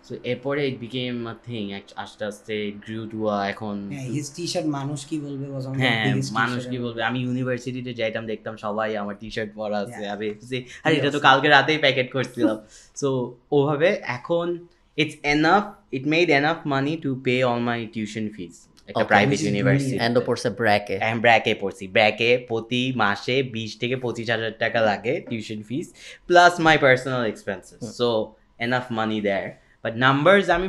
সো এরপরে ইট বিকেম আ থিং আস্তে আস্তে ইট গ্রিউ টু এখন হিজ টি শার্ট মানুষ কি বলবে মানুষ কি বলবে আমি ইউনিভার্সিটিতে যাইতাম দেখতাম সবাই আমার টি শার্ট পরা আছে আমি আর এটা তো কালকে রাতেই প্যাকেট করছিলাম সো ওভাবে এখন it made enough money to pay all my tuition fees একটা প্রাইভেট ইউনিভার্সিটি এন্ড পড়ছে ব্র্যাকে প্রতি মাসে 20 থেকে 25,000 টাকা লাগে tuition fees plus my personal expenses so enough money there but numbers আমি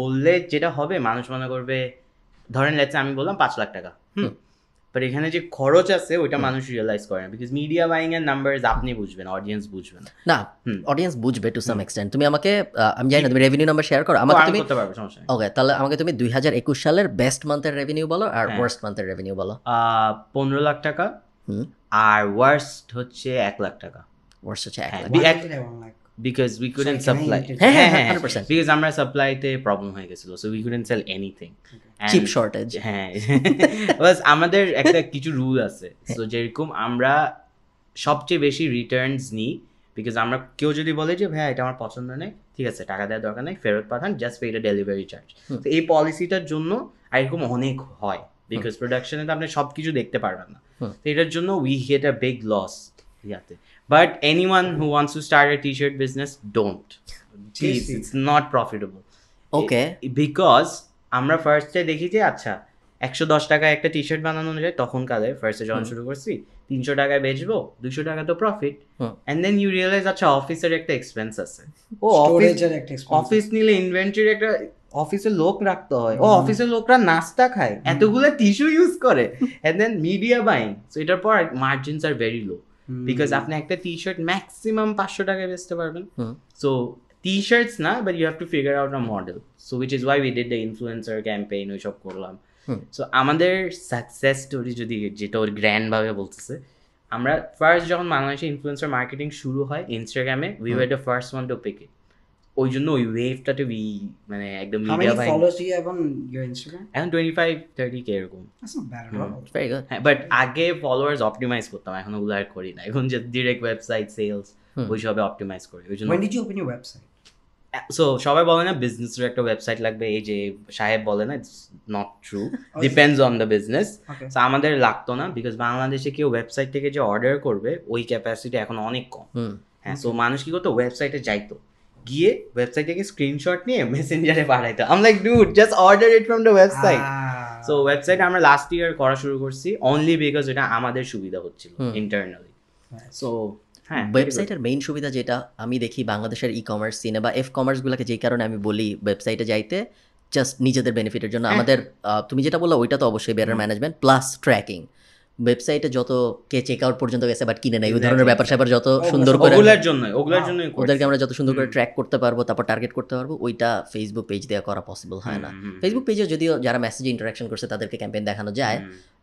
বললে যেটা হবে মানুষ মনে করবে ধরেন লেটস আমি বললাম 5 লাখ টাকা বাট এখানে যে খরচ আছে ওইটা মানুষ রিয়েলাইজ করে না বিকজ মিডিয়া বাইং এর নাম্বারস আপনি বুঝবেন অডিয়েন্স বুঝবে না অডিয়েন্স বুঝবে টু সাম এক্সটেন্ট তুমি আমাকে আমি জানি না তুমি রেভিনিউ নাম্বার শেয়ার করো আমাকে তুমি করতে পারবে সমস্যা নেই ওকে তাহলে আমাকে তুমি 2021 সালের বেস্ট মান্থের রেভিনিউ বলো আর ওয়ার্স্ট মান্থের রেভিনিউ বলো 15 লাখ টাকা আর ওয়ার্স্ট হচ্ছে 1 লাখ টাকা ওয়ার্স্ট হচ্ছে 1 lakh because we couldn't supply 100% because আমরা সাপ্লাইতে প্রবলেম হয়ে গেছিল so we couldn't sell anything chip shortage বাস আমাদের একটা কিছু রুল আছে সো যেরকম আমরা সবচেয়ে বেশি রিটার্নস নিই বিকজ আমরা কেউ যদি বলে যে ভাই এটা আমার পছন্দ নেই ঠিক আছে টাকা দেওয়ার দরকার নেই ফেরত পাঠান just pay the delivery charge তো এই পলিসিটার জন্য এরকম অনেক হয় বিকজ প্রোডাকশনে তো আপনি সব কিছু দেখতে পারবেন না তো এটার জন্য we get a big loss ইয়াতে but anyone who wants to start a t-shirt business don't please it's not profitable okay because আমরা ফার্স্টে দেখি যে আচ্ছা 110 টাকায় একটা টি শার্ট বানানো যায় তখন কালে ফার্স্টে যখন শুরু করছি 300 টাকায় বেচবো 200 টাকা তো profit and then you realize আচ্ছা অফিসের একটা এক্সপেন্স আছে ও অফিস নিলে ইনভেন্টরির একটা অফিসের লোক রাখতে হয় ও অফিসের লোকরা নাস্তা খায় এতগুলো টিস্যু ইউজ করে and then media buying so এটার পর margins are very low because আপনি একটা টি শার্ট ম্যাক্সিমাম 500 টাকায় বেচতে পারবেন সো t-shirts না but you have to figure out a model so which is why we did the influencer campaign ওইসব করলাম সো আমাদের সাকসেস স্টোরি যদি যেটা ওর গ্র্যান্ড ভাবে বলতেছে আমরা ফার্স্ট যখন বাংলাদেশে ইনফ্লুয়েন্সার মার্কেটিং শুরু হয় ইনস্টাগ্রামে we were the first one to pick it ওই জন্য ওই ওয়েভটাতে উই মানে একদম মিডিয়া ভাই followers do you have on your Instagram এখন 25-30 কে এরকম that's not bad at all very good but আগে ফলোয়ার্স অপটিমাইজ করতাম এখন ওগুলো আর করি না এখন যে ডিরেক্ট ওয়েবসাইট সেলস ওইসবে অপটিমাইজ করি ওই জন্য when did you open your website so সবাই বলে না বিজনেসের একটা ওয়েবসাইট লাগবে এই যে সাহেব বলে না it's not true depends on the business so আমাদের লাগতো না বিকজ বাংলাদেশে কেউ ওয়েবসাইট থেকে যে অর্ডার করবে ওই ক্যাপাসিটি এখন অনেক কম হ্যাঁ সো মানুষ কি করতো ওয়েবসাইটে যাইতো গিয়ে ওয়েবসাইট থেকে স্ক্রিনশট নিয়ে মেসেঞ্জারে পাঠাইতো I am like dude just order it from the website so website আমরা লাস্ট ইয়ার করা শুরু করছি অনলি বিকজ এটা আমাদের সুবিধা হচ্ছিল ইন্টারনালি সো ওয়েবসাইটের মেইন সুবিধা যেটা আমি দেখি বাংলাদেশের ই কমার্স সিনে বা এফ কমার্সগুলোকে যেই কারণে আমি বলি ওয়েবসাইটে যাইতে জাস্ট নিজেদের বেনিফিটের জন্য আমাদের তুমি যেটা বললো ওইটা তো অবশ্যই বেটার ম্যানেজমেন্ট প্লাস ট্র্যাকিং ওয়েবসাইটে যত কে চেক আউট পর্যন্ত গেছে বাট কিনে নেই ওই ধরনের ব্যাপার স্যাপার যত সুন্দর করে ওগুলোর জন্য ওদেরকে আমরা যত সুন্দর করে ট্র্যাক করতে পারবো তারপর টার্গেট করতে পারবো ওইটা ফেসবুক পেজ দিয়ে করা পসিবল হয় না ফেসবুক পেজে যদিও যারা মেসেজে ইন্টারাকশন করছে তাদেরকে ক্যাম্পেইন দেখানো যায়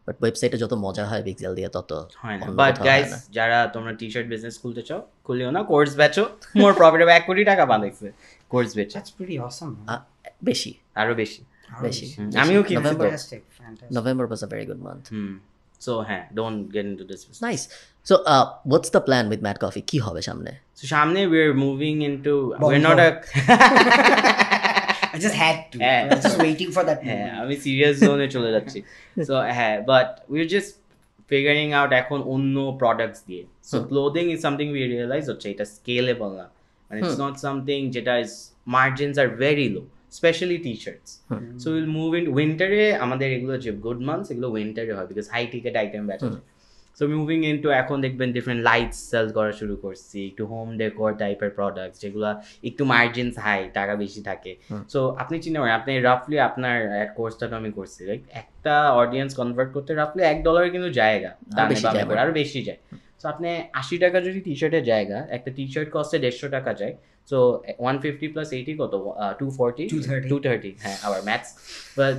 বাট ওয়েবসাইটে যত মজা হয় পিক্সেল দিয়ে তত হয় না বাট গাইস যারা তোমরা টি-শার্ট বিজনেস খুলতে চাও খুলিও না কোর্স বেচো মোর প্রফিটেবল 1 কোটি টাকা বানাইছে কোর্স বেচে that's pretty awesome বেশি আরো বেশি আমিও কিনছি fantastic November was a very good month so don't get into this business. Nice so what's the plan with Mad Coffee কি হবে সামনে so সামনে we're moving into we're not a I just had to I was just waiting for that moment আমি সিরিয়াস জোনে চলে যাচ্ছি so but we're just figuring out এখন অন্য products দিয়ে so clothing is something we realize হচ্ছে এটা scalable না and it's not something যেটা is margins are very low especially t-shirts so we'll move in winter এ আমাদের এগুলো যে good months এগুলো winter এ হয় because high ticket item বেচা যায় so moving into এখন দেখবেন different lights sell করা শুরু করছি একটু home decor টাইপের products যেগুলো একটু margins high টাকা বেশি থাকে so আপনি চিন্তা করেন আপনি রাফলি আপনার এক কোর্সটা আমি করছি লাইক একটা অডিয়েন্স কনভার্ট করতে রাফলি $1 কিন্তু জায়গা দামে বামে আরো বেশি যায় so আপনি 80 টাকা যদি টি-শার্টের জায়গা একটা টি-শার্ট কস্টে 150 টাকা যায় so 150 plus 80 কত 230 হ্যাঁ our maths but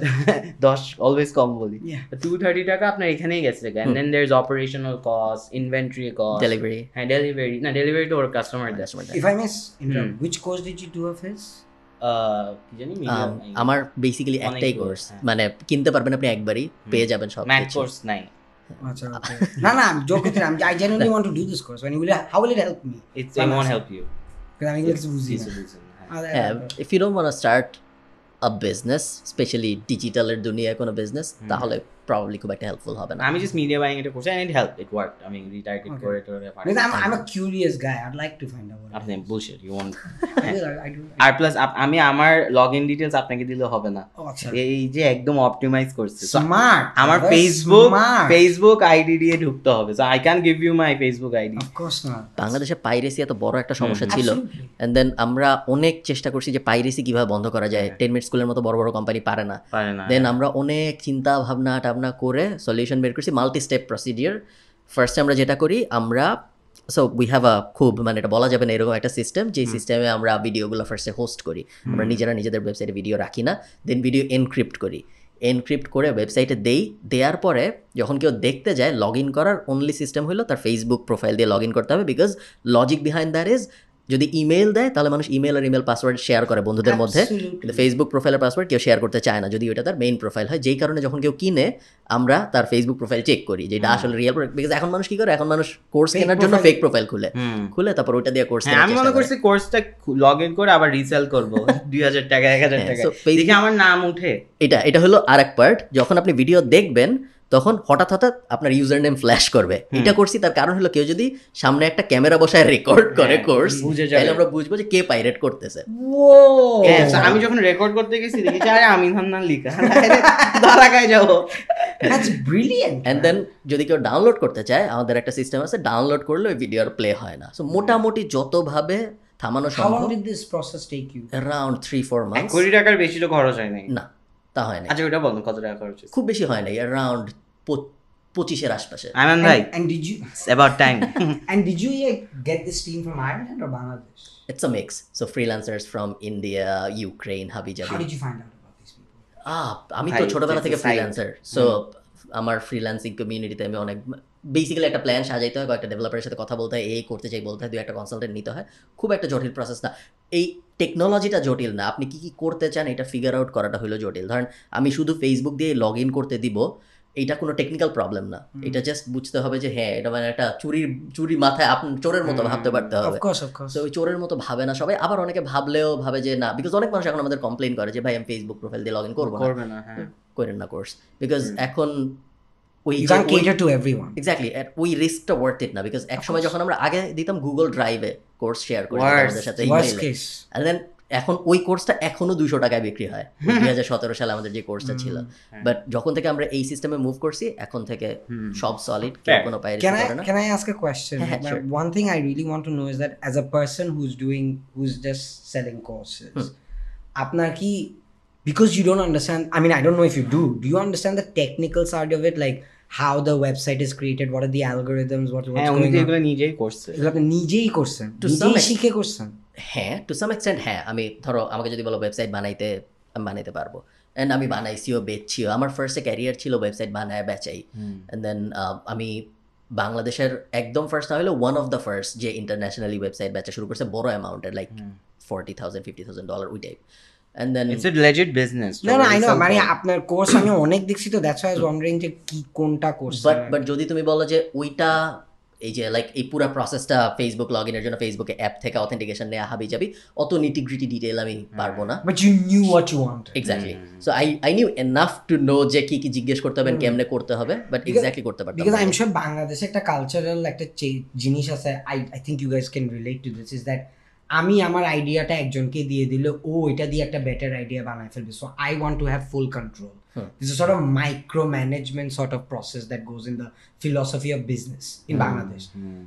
10 always কম বলি 230 টাকা আপনার এখানেই গেছে and then there's operational cost inventory cost delivery delivery to our customer if I miss which course did you do of his কি জানি আমার বেসিক্যালি একটাই কোর্স মানে কিনতে পারবেন আপনি একবারই পেয়ে যাবেন সব ম্যাথ কোর্স নাই আচ্ছা okay না I'm joking I genuinely want to do this course how will it help me it won't help you because I'm English বুঝি if you don't want to start a business especially digital এর দুনিয়ায় কোনো বিজনেস তাহলে probably খুব একটা হেল্পফুল হবে না আমি just media buying এটা করছি and it helped it worked I mean retarget করে because I'm a curious guy I'd like to find out আপনি bullshit you want I do আর প্লাস আমি আমার লগইন ডিটেইলস আপনাকে দিলে হবে না আচ্ছা এই যে একদম অপটিমাইজ করছি স্মার্ট আমার ফেসবুক আইডি দিয়ে ঢুকতে হবে so I can't give you my Facebook ID of course not বাংলাদেশে পাইরেসি এত বড় একটা সমস্যা ছিল and then আমরা অনেক চেষ্টা করছি যে পাইরেসি কিভাবে বন্ধ করা যায় 10 মিনিট স্কুলের মতো বড় বড় কোম্পানি পারে না দেন আমরা অনেক চিন্তা ভাবনা করে সলিউশন বের করছি মাল্টি স্টেপ প্রসিডিওর ফার্স্টে আমরা যেটা করি আমরা সো উই হ্যাভ আ খুব মানে এটা বলা যাবে না এরকম একটা সিস্টেম যে সিস্টেমে আমরা ভিডিওগুলো ফার্স্টে হোস্ট করি আমরা নিজেদের ওয়েবসাইটে ভিডিও রাখি না দেন ভিডিও এনক্রিপ্ট করি এনক্রিপ্ট করে ওয়েবসাইটে দেওয়ার পরে যখন কেউ দেখতে যায় লগ ইন করার অনলি সিস্টেম হলো তার ফেসবুক প্রোফাইল দিয়ে লগ ইন করতে হবে because logic behind that is যদি ইমেল দেয় তাহলে মানুষ ইমেল আর ইমেল পাসওয়ার্ড শেয়ার করে বন্ধুদের মধ্যে কিন্তু ফেসবুক প্রোফাইলের পাসওয়ার্ড কেউ শেয়ার করতে চায় না যদি ওইটা তার মেইন প্রোফাইল হয় যেই কারণে যখন কেউ কিনে আমরা তার ফেসবুক প্রোফাইল চেক করি যে এটা আসলে রিয়েল বিকজ এখন মানুষ কি করে এখন মানুষ কোর্স কেনার জন্য ফেক প্রোফাইল খুলে তারপর ওইটা দিয়ে কোর্স আমি মনে করছি কোর্সটা লগ ইন করে আবার রিসেল করব 2000 টাকা 1000 টাকা দেখি আমার নাম উঠে এটা হলো আরেক পার্ট যখন আপনি ভিডিও দেখবেন তখন হঠাৎ আপনার ইউজার নেম ফ্ল্যাশ করবে। এটা করছি তার কারণ হলো কেউ যদি সামনে একটা ক্যামেরা বসায় রেকর্ড করে কোর্স, তাহলে আমরা বুঝবো যে কে পাইরেট করতেছে। আমি যখন রেকর্ড করতে গেছি দেখি আরে আমিন হান্নান লিখা, দাঁড়া গায়ে যাবো। That's brilliant. And then যদি কেউ ডাউনলোড করতে চায়, আমাদের একটা সিস্টেম আছে, ডাউনলোড করলে ওই ভিডিও আর প্লে হয় না। সো মোটামুটি যতভাবে থামানো সম্ভব। How long did this process take you? Around 3-4 months. 1 কোটি টাকার বেশি তো খরচ হয় নাই? না, তা হয় না। আচ্ছা ওটা বলুন কত টাকা খরচ হয়েছে? খুব বেশি হয় নাই, অ্যারাউন্ড 25-এর আশপাশে। আমান ভাই, And did you it's about time. and did you get this team from Ireland or Bangladesh? It's a mix. So freelancers from India, Ukraine, Habijabi. How did you find out about these people? আমি তো ছোটবেলা থেকে ফ্রিল্যান্সার। সো আমার ফ্রিল্যান্সিং কমিউনিটিতে আমি অনেক বেসিক্যালি একটা প্ল্যান সাজাইতে হয়, কয়েকটা ডেভেলপারের সাথে কথা বলতে হয়, এই করতে চাই বলতে হয়, 2-1 কনসালটেন্ট নিতে হয়। খুব একটা জটিল প্রসেস না। এই টেকনোলজিটা জটিল না, আপনি কি করতে চান এটা ফিগার আউট করাটা হলো জটিল। ধরেন আমি শুধু ফেসবুক দিয়ে লগ ইন করতে দিব, এটা কোনো টেকনিক্যাল প্রবলেম না। এটা জাস্ট বুঝতে হবে যে হ্যাঁ এটা মানে একটা চুরি মাথায় আপনি চোরের মতো ভাবতে পারতে হবে। Of course. তো ওই চোরের মতো ভাবে না সবাই। আবার অনেকে ভাবলেও ভাবে যে না, বিকজ অনেক মানুষ এখন আমাদের কমপ্লেইন করে যে ভাই আমি ফেসবুক প্রোফাইল দিয়ে লগ ইন করবো না। করেন না কোর্স, বিকজ এখন ওই You can't cater to everyone. Exactly ওই রিস্কটা ওয়ার্থ ইট না। বিকজ এক সময় যখন আমরা আগে দিতাম গুগল ড্রাইভে কোর্স শেয়ার করে আমাদের সাথে, Worst case. and then এখন ওই কোর্সটা এখনো 200 টাকায় বিক্রি হয়। 2017 সালে আমাদের যে কোর্সটা ছিল, বাট যখন থেকে আমরা এই সিস্টেমে মুভ করছি এখন থেকে সব সলিড, কেউ কোনো পাইরেসি করে না। Can I ask a question? Sure. One thing I really want to know is that as a person who's just selling courses, আপনার কি, because you don't understand, I mean I don't know if you do you understand the technical side of it, like how the website is created, what are the algorithms, what's going on? এগুলো নিজেই করছে, এগুলো আপনি নিজেই করছেন, নিজেই শিখে করছেন? হ্যাঁ, টু সাম এক্সটেন্ট হ্যাঁ। আমি ধরো আমাকে যদি বলো ওয়েবসাইট বানাইতে, আমি বানাইতে পারবো, অ্যান্ড আমি বানাইছিও, বেচছিও। আমার ফার্স্টে ক্যারিয়ার ছিল ওয়েবসাইট বানায় বেচাই। অ্যান্ড দেন আমি বাংলাদেশের একদম ফার্স্ট না হলেও ওয়ান অফ দ্য ফার্স্ট যে ইন্টারন্যাশনালি ওয়েবসাইট বেচা শুরু করছে বড় অ্যামাউন্টের, লাইক $40,000-$50,000 ওই type. And then it's a legit business. No, I know, মানে আপনার কোর্স আমি অনেক দেখছি, তো that's why I was wandering যে কি কোনটা কোর্স। বাট যদি তুমি বলো যে ওইটা এই যে লাইক এই পুরো প্রসেসটা ফেসবুক লগ ইনের জন্য ফেসবুকে অ্যাপ থেকে অথেন্টিকেশন নেওয়া হাবিজাবি, অত নিটিগ্রিটি ডিটেইল আমি পারবো না। But you knew what you want. Exactly. So I knew enough to know যে কি কি জিজ্ঞেস করতে হবে, কেমনে করতে হবে, বাট এক্স্যাক্টলি করতে পারতাম না। বিকজ আই এম শিওর বাংলাদেশে একটা কালচারাল একটা জিনিস আছে, I think you guys can relate to this, is that আমি আমার আইডিয়াটা একজনকে দিয়ে দিলে ও এটা দিয়ে একটা বেটার আইডিয়া বানায় ফেলবে। So I want to have full control. This is sort of micromanagement sort of process that goes in the philosophy of business in Bangladesh.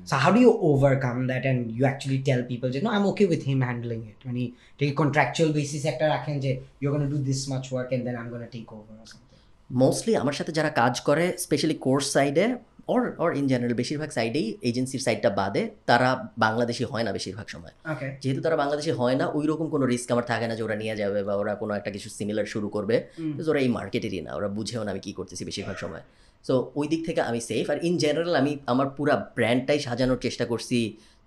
So how do you overcome that and you actually tell people, no, I'm okay with him handling it? When he take a contractual basis একটা রাখেন যে you're going to do this much work and then I'm going to take over or something? Mostly আমার সাথে যারা কাজ করে, স্পেশালি কোর্স সাইডে অর ইন জেনারেল বেশিরভাগ সাইডেই, এজেন্সির সাইডটা বাদে, তারা বাংলাদেশি হয় না বেশিরভাগ সময়। যেহেতু তারা বাংলাদেশি হয় না, ওই রকম কোনো রিস্ক আমার থাকে না যে ওরা নিয়ে যাবে বা ওরা কোনো একটা কিছু সিমিলার শুরু করবে। ওরা এই মার্কেটেরই না, ওরা বুঝেও না আমি কী করতেছি বেশিরভাগ সময়। সো ওই দিক থেকে আমি সেফ। আর ইন জেনারেল আমি আমার পুরা ব্র্যান্ডটাই সাজানোর চেষ্টা করছি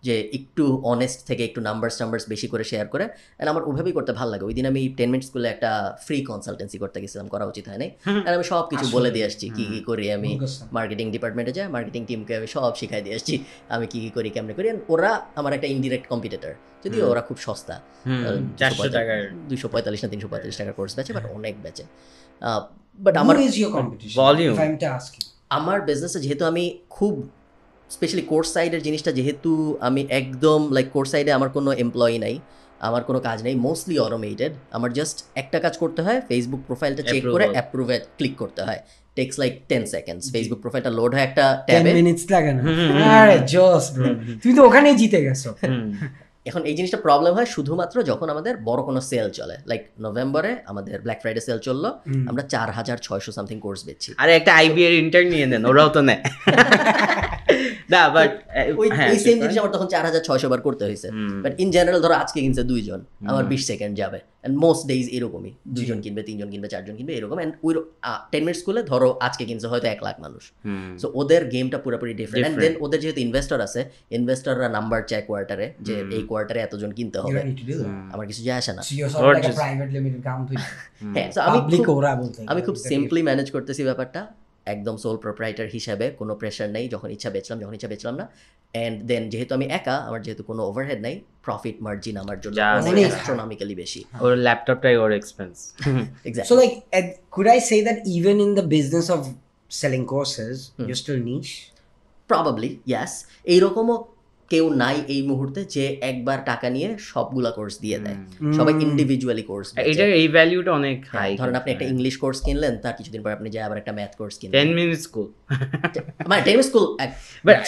যে একটু অনেস্ট থেকে একটু নাম্বারস বেশি করে শেয়ার করে। অ্যান্ড আমার ওইভাবেই করতে ভালো লাগে। ওই দিন আমি 10 মিনিট স্কুলে একটা ফ্রি কনসালটেন্সি করতে গেছিলাম, করা উচিত হয় নাই। আর আমি সব কিছু বলে দিয়ে আসছি কী কী করি। আমি মার্কেটিং ডিপার্টমেন্টে যাই, মার্কেটিং টিমকে আমি সব শিখাই দিয়ে আসছি আমি কী কী করি, কেমনে করি। ওরা আমার একটা ইনডিরেক্ট কম্পিটিটর, যদিও ওরা খুব সস্তা, 245 না 345 টাকার কোর্স বেচে, বাট অনেক বেচে। বাট আমার আমার বিজনেসে যেহেতু আমি খুব স্পেশালি কোর্স সাইডের জিনিসটা, যেহেতু আমি একদম লাইক কোর্স সাইডে আমার কোনো এমপ্লয়ি নাই, আমার কোনো কাজ নেই, মোস্টলি অটোমেটেড। আমার জাস্ট একটা কাজ করতে হয়, ফেসবুক প্রোফাইলটা চেক করে অ্যাপ্রুভে ক্লিক করতে হয়। Takes like 10 seconds. ফেসবুক প্রোফাইলটা লোড হয় একটা ট্যাবে, 10 মিনিটস লাগে না। আরে জোস ব্রো, তুমি তো ওখানেই জিতে গেছো। এখন এই জিনিসটা প্রবলেম হয় শুধুমাত্র যখন আমাদের বড় কোনো সেল চলে, লাইক নভেম্বরে আমাদের ব্ল্যাক ফ্রাইডে সেল চললো, আমরা 4600 সামথিং কোর্স বেচছি। আরে একটা আইবিএর ইন্টার্ন নিয়ে নেন, ওরাও তো নেয় না। বাট এই সেম জিনিস আমার তখন 4600 বার করতে হয়েছে। বাট ইন জেনারেল ধরো আজকে কিনছে 2 জন, আমার 20 সেকেন্ড যাবে। অ্যান্ড মোস্ট ডেইজ এরকমই, 2 জন কিনবে, 3 জন কিনবে, 4 জন কিনবে, এরকম। অ্যান্ড ওই 10 মিনিট স্কুলে ধরো আজকে কিনছে হয়তো 1 লাখ মানুষ। সো ওদের গেমটা পুরোপুরি ডিফারেন্ট। অ্যান্ড দেন ওদের যেহেতু ইনভেস্টর আছে, ইনভেস্টররা নাম্বার চায় কোয়ার্টারে, যে এই কোয়ার্টারে এতজন কিনতে হবে। আমার কিছু যায় আসে না। হ্যাঁ, আমি খুব সিম্পলি ম্যানেজ করতেছি ব্যাপারটা, একদম সোল প্রোপ্রাইটার হিসাবে, কোনো প্রেশার নেই। যখন ইচ্ছা বেচলাম, যখন ইচ্ছা বেচলাম না। অ্যান্ড দেন যেহেতু আমি একা, আমার যেহেতু কোনো ওভারহেড নাই, প্রফিট মার্জিন আমার জন্য অ্যাস্ট্রোনমিক্যালি বেশি। ওর ল্যাপটপটাই ওর expense. Exactly. So like could I say that even in the business of selling courses, you're still niche. Probably yes. এইরকমও কেউ নাই এই মুহূর্তে যে একবার টাকা নিয়ে সবগুলা কোর্স দিয়ে দেয়, সবাই ইন্ডিভিজুয়ালি কোর্স। এটার এই ভ্যালুটা অনেক হাই। ধরেন আপনি একটা ইংলিশ কোর্স কিনলেন, তার কিছুদিন পর আপনি যায় আবার একটা ম্যাথ কোর্স কিনলেন। 10 মিনিট স্কুল, মানে 10 মিনিট স্কুল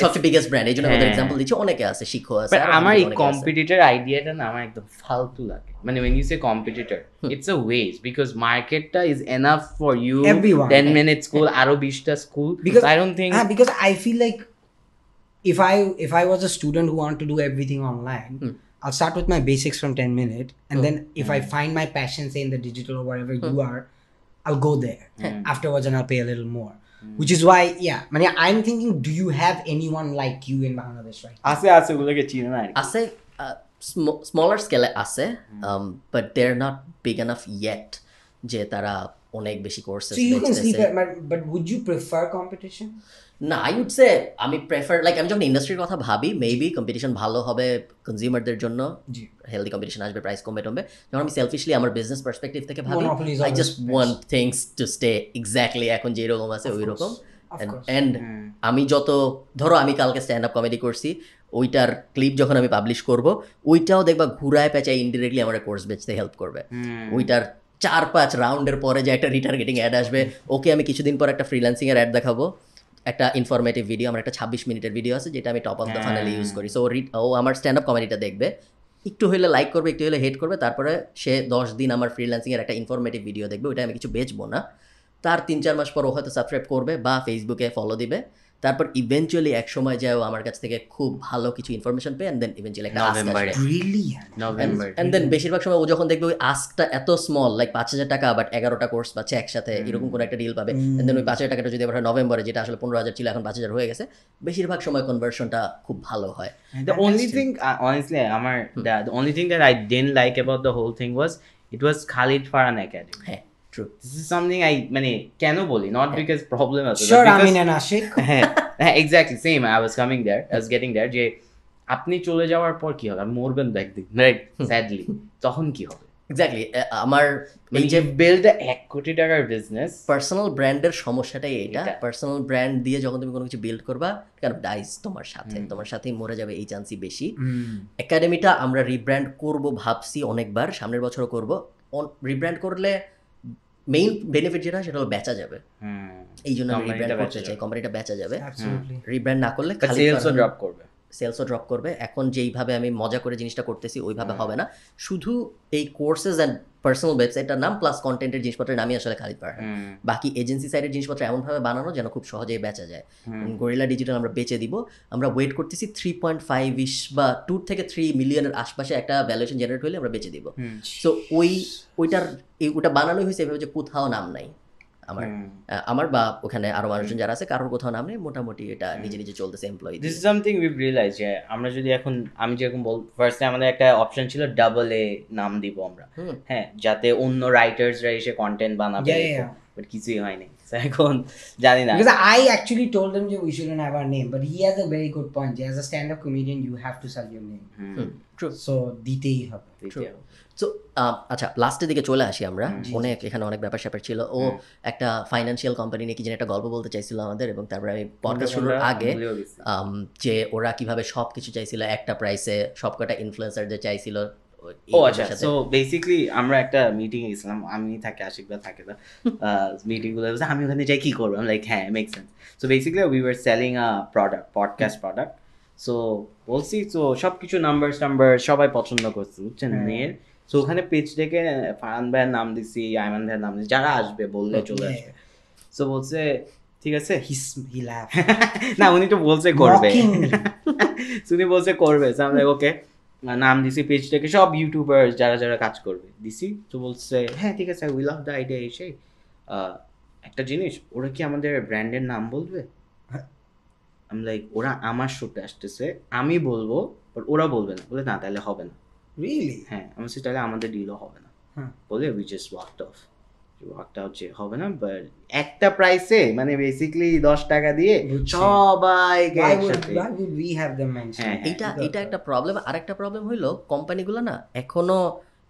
সবচেয়ে বিগেস্ট ব্র্যান্ড, এই জন্য ওদের এক্সাম্পল দিচ্ছি, অনেকে আছে, শিখো আছে। আমার এই কম্পিটিটর আইডিয়াটা না আমার একদম ফালতু লাগে। মানে when you say competitor, it's a waste because marketটা is enough for you. Everyone. 10 minute school, আরো 20টা school. Because I don't think because I feel like if I was a student who want to do everything online, I'll start with my basics from 10 minute, and then if I find my passion, say in the digital or whatever you are, I'll go there afterwards, and I'll pay a little more. Which is why, I'm thinking, do you have anyone like you in Bangladesh right now? আছে ওগুলোকে চিনি না। আছে, smaller scale আছে, but they're not big enough yet যে তারা অনেক বেশি courses. So you can sleep at, but would you prefer competition? না, আই উড সে আমি প্রেফার, লাইক আমি যখন ইন্ডাস্ট্রির কথা ভাবি, মেবি কম্পিটিশন ভালো হবে কনজিউমারদের জন্য, হেলদি কম্পিটিশন আসবে, প্রাইস কমবে টমবে। যখন আমি সেলফিশলি আমার বিজনেস পার্সপেক্টিভ থেকে ভাবি, I just want things to stay exactly এখন যেরকম আছে ওই রকম। অ্যান্ড আমি যত, ধরো আমি কালকে স্ট্যান্ড আপ কমেডি করছি, ওইটার ক্লিপ যখন আমি পাবলিশ করব, ওইটাও দেখবা ঘুরায় পেঁচায় ইনডিরেক্টলি আমার কোর্স বেচতে হেল্প করবে। ওইটার 4-5 রাউন্ডের পরে যে একটা রিটার্গেটিং অ্যাড আসবে, ওকে আমি কিছুদিন পর একটা ফ্রিল্যান্সিং এর অ্যাড দেখাবো, একটা ইনফরমেটিভ ভিডিও, আমার একটা 26 মিনিটের ভিডিও আছে যেটা আমি টপ অফ দ্য ফানেলে ইউজ করি। সো ও আমার স্ট্যান্ড আপ কমেডিটা দেখবে, একটু হলে লাইক করবে, একটু হলে হেট করবে, তারপরে সে 10 দিন আমার ফ্রিল্যান্সিং এর একটা ইনফরমেটিভ ভিডিও দেখবে, ওইটা আমি কিছু বেচবো না। তার 3-4 মাস পর ও হয়তো সাবস্ক্রাইব করবে বা ফেসবুকে ফলো দিবে, তারপর ইভেনচুয়ালি এক সময় যায় ও আমার কাছ থেকে খুব ভালো কিছু ইনফরমেশন পেয়ে, এন্ড দেন ইভেনচুয়ালি একটা আস্ক আসবে। নভেম্বর এন্ড দেন বেশিরভাগ সময় ও যখন দেখবে ওই আস্কটা এত স্মল, লাইক 5,000 টাকা, বাট 11টা কোর্স পাচ্ছে একসাথে, এরকম কোনো একটা ডিল পাবে, এন্ড দেন ওই 5,000 টাকাটা যদি আবার নভেম্বরে, যেটা আসলে 15,000 ছিল এখন 5,000 হয়ে গেছে, বেশিরভাগ সময় কনভার্সনটা খুব ভালো হয়। The only thing, honestly, the only thing that I didn't like about the whole thing was it was Khalid Farhan Academy. হ্যাঁ, true. This is something I মানে কেন বলি, not because problem আছে, Sure, Amin Ashik. Exactly same. I was coming there, I was getting there, যে আপনি চলে যাওয়ার পর কি হবে, আমি মরবেন তো একদিন, রাইট, স্যাডলি, তখন কি হবে? এক্স্যাক্টলি, আমার এই যে বিল্ড 1 কোটি টাকার বিজনেস, পার্সোনাল ব্র্যান্ডের সমস্যাটাই এটা। পার্সোনাল ব্র্যান্ড দিয়ে যখন তুমি কোনো কিছু বিল্ড করবা, কেন ডাইস তোমার সাথেই মরে যাবে, এই চান্সই বেশি। একাডেমিটা আমরা রিব্র্যান্ড করব ভাবছি অনেকবার, সামনের বছরও করব। রিব্র্যান্ড করলে মেইন বেনিফিট যেটা, সেটা হলো বেচা যাবে, এই জন্য আমি রিব্র্যান্ড করতে চাই, কোম্পানিটা বেচা যাবে। রিব্র্যান্ড না করলে খালি সেলসও ড্রপ করবে। এখন যেইভাবে আমি মজা করে জিনিসটা করতেছি ওইভাবে হবে না। শুধু এই কোর্সেস অ্যান্ড পার্সোনাল ওয়েবসাইটটার নাম প্লাস কন্টেন্টের জিনিসপত্রের নামই আসলে খালিদ ফারহান। বাকি এজেন্সি সাইডের জিনিসপত্র এমনভাবে বানানো যেন খুব সহজেই বেচা যায়। গরিলা ডিজিটাল আমরা বেচে দিব। আমরা ওয়েট করতেছি 3.5-ish বা 2 থেকে 3 মিলিয়নের আশপাশে একটা ভ্যালুয়েশন জেনারেট হলে আমরা বেচে দিব। সো ওইটা বানানোই হয়েছে এভাবে যে কোথাও নাম নাই আমার বা ওখানে আরো মানুষজন যারা আছে, কারোর কোথাও নাম নেই, মোটামুটি এটা নিজে নিজে চলতেছে employee. This is something we've realize, যে আমরা যদি এখন, আমি যেরকম ফার্স্টে আমাদের একটা অপশন ছিল AA নাম দিব আমরা, হ্যাঁ, যাতে অন্য রাইটার্সরা এসে কন্টেন্ট বানাবে, বাট কিছুই হয়নি। এখন জানি না, because I actually told him we shouldn't have our name, but he has a very good point. As a stand-up comedian, you have to sell your name. True. So দিতেই হবে। সো আচ্ছা, লাস্টের দিকে চলে আসি আমরা। এখানে অনেক ব্যাপার স্যাপার ছিল। ও একটা ফাইন্যান্সিয়াল কোম্পানি নিয়ে কি যেন একটা গল্প বলতে চাইছিল আমাদের, এবং তারপরে আমি পডকাস্ট শুরুর আগে যে ওরা কিভাবে সব কিছু চাইছিল একটা প্রাইসে, সবকটা ইনফ্লুয়েন্সার যে চাইছিল। ও আচ্ছা, সো বেসিক্যালি আমরা একটা মিটিং এ গেছিলাম, আমি থাকে, আশিক দা থাকে, মিটিং গুলো আমি ওখানে যাই কি করবো, লাইক হ্যাঁ, make sense. So basically we were selling a product, podcast product. So বলছি, তো সব কিছু নাম্বার সবাই পছন্দ করছে, বুঝছেন মেয়ের। সো ওখানে পেজ থেকে ফারহান ভাইয়ের নাম দিছি, আইমান ভাইয়ের নাম দিছি, যারা আসবে বললে চলে আসবে। সো বলছে ঠিক আছে, না উনি তো বলছে করবে, উনি বলছে করবে, আমরা ওকে নাম দিছি পেজ থেকে, সব ইউটিউবার যারা যারা কাজ করবে দিছি। তো বলছে হ্যাঁ ঠিক আছে, উই লাভ দ্য আইডিয়া। এসে একটা জিনিস, ওরা কি আমাদের ব্র্যান্ডের নাম বলবে? আমি লাইক, ওরা আমার শোতে আসতেছে, আমি বলবো, বাট ওরা বলবে না। বলে না, তাহলে হবে না। রিয়েলি? হ্যাঁ, আমি বলছি তাহলে আমাদের ডিলও হবে না। বলে we just walked of. Walked out, যে হবে না, বাট একটা প্রাইসে, মানে বেসিক্যালি 10 টাকা দিয়ে সবাইকে একসাথে। Why would we have them mention? এটা একটা প্রবলেম। আরেকটা প্রবলেম হইলো, কোম্পানিগুলো না এখনো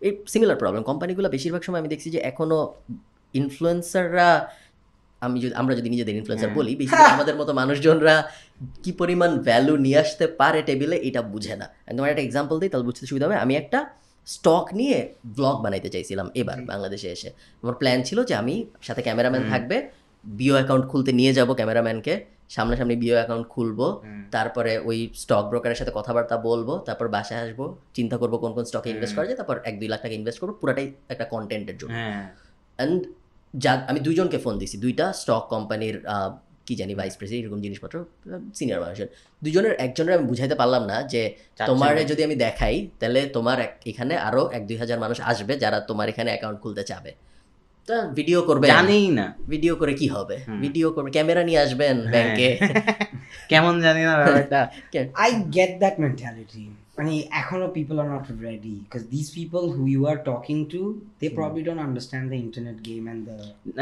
এই সিমিলার প্রবলেম। কোম্পানিগুলো বেশিরভাগ সময় আমি দেখছি যে এখনো ইনফ্লুয়েন্সাররা আমরা যদি নিজেদের ইনফ্লুয়েন্সার বলি, বেশিরভাগ আমাদের মতো মানুষজনরা কি পরিমাণ ভ্যালু নিয়ে আসতে পারে টেবিলে এটা বুঝে না। তোমার একটা এক্সাম্পল দিই তাহলে বুঝতে সুবিধা হবে। আমি একটা স্টক নিয়ে ব্লগ বানাইতে চাইছিলাম এবার বাংলাদেশে এসে। আমার প্ল্যান ছিল যে আমি সাথে ক্যামেরাম্যান থাকবে, বিও অ্যাকাউন্ট খুলতে নিয়ে যাব ক্যামেরাম্যানকে, সামনাসামনি বিও অ্যাকাউন্ট খুলবো, তারপরে ওই স্টক ব্রোকারের সাথে কথাবার্তা বলবো, তারপর বাসায় আসবো, চিন্তা করবো কোন কোন স্টকে ইনভেস্ট করা যায়, তারপর 1-2 লাখ টাকা ইনভেস্ট করবো পুরাটাই একটা কন্টেন্টের জন্য। অ্যান্ড আমি 2জনকে ফোন দিছি, 2টা স্টক কোম্পানির কি জানি ভাইস প্রেসিডেন্ট এরকম জিনিসপত্র, সিনিয়র মানুষের। 2জনের একজনের আমি বুঝাইতে পারলাম না যে তোমারে যদি আমি দেখাই তাহলে তোমার এখানে আরো 1-2 হাজার মানুষ আসবে যারা তোমার এখানে অ্যাকাউন্ট খুলতে চাবে। তা ভিডিও করবে, জানেই না ভিডিও করে কি হবে, ভিডিও করবে, ক্যামেরা নিয়ে আসবেন ব্যাংকে, কেমন জানি না ব্যাপারটা। I get that mentality. মানে এখনো people are not ready because these people who you are talking to, they probably don't understand the internet game and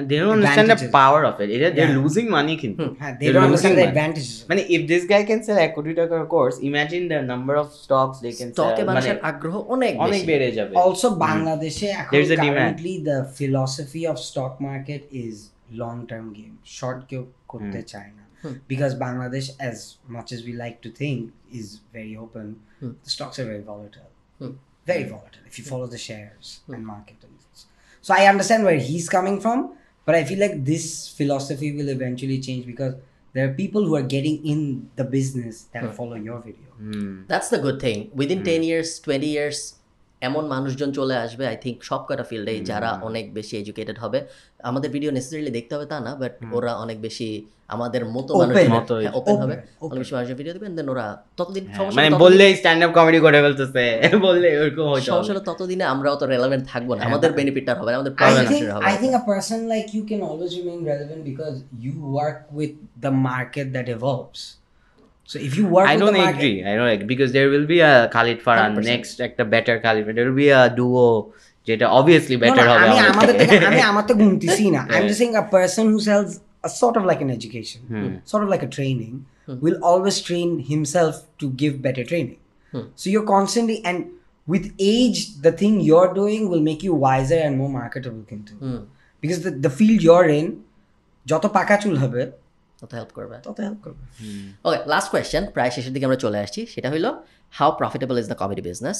they don't understand the power of it. They're losing money কিন্তু they don't understand the advantages. মানে if this guy can sell a কোটি টাকার course, imagine the number of stocks they can sell. স্টকে মানুষের আগ্রহ অনেক বেড়ে যাবে। Also বাংলাদেশে এখন currently the philosophy of stock market is long term game. Short কেউ করতে চায় না। Because Bangladesh, as much as we like to think, is very open, the stocks are very volatile. Very volatile if you follow the shares and market. So I understand where he's coming from, but I feel like this philosophy will eventually change because there are people who are getting in the business that follow your video. That's the good thing. Within 10 years, 20 years, এমন মানুষজন চলে আসবে আই থিঙ্ক সব কটা ফিল্ডে যারা অনেক বেশি এডুকেটেড হবে। আমাদের ভিডিও নেসেসারিলি দেখতে হবে তা না, বাট ওরা অনেক বেশি আমাদের মতো মানুষের ওপেন হবে, অনেক বেশি মানুষের ভিডিও দেবেন, দেন ওরা ততদিন মানে বললে স্ট্যান্ড আপ কমেডি করে ফেলতেছে, বললে এরকম হয়তো সমস্যা হলো ততদিনে আমরাও তো রেলেভেন্ট থাকবো না, আমাদের বেনিফিটটা হবে না, আমাদের প্রবলেম হবে। I think a person like you can always remain relevant because you work with the market that evolves. So if you work I don't agree because there will be a Khalid Farhan 100%. Next একটা better Khalid, there will be a duo যেটা obviously better হবে। আমি আমাতে গুনতিছি না, I'm just saying a person who sells a sort of like an education, sort of like a training, will always train himself to give better training. So you're constantly, and with age the thing you're doing will make you wiser and more marketable কিন্তু because the field you're in যত পাকা চুল হবে তত হেল্প করবে। ওকে, লাস্ট কোয়েশ্চেন, প্রায় শেষের দিকে আমরা চলে আসছি, সেটা হলো how profitable is the comedy business?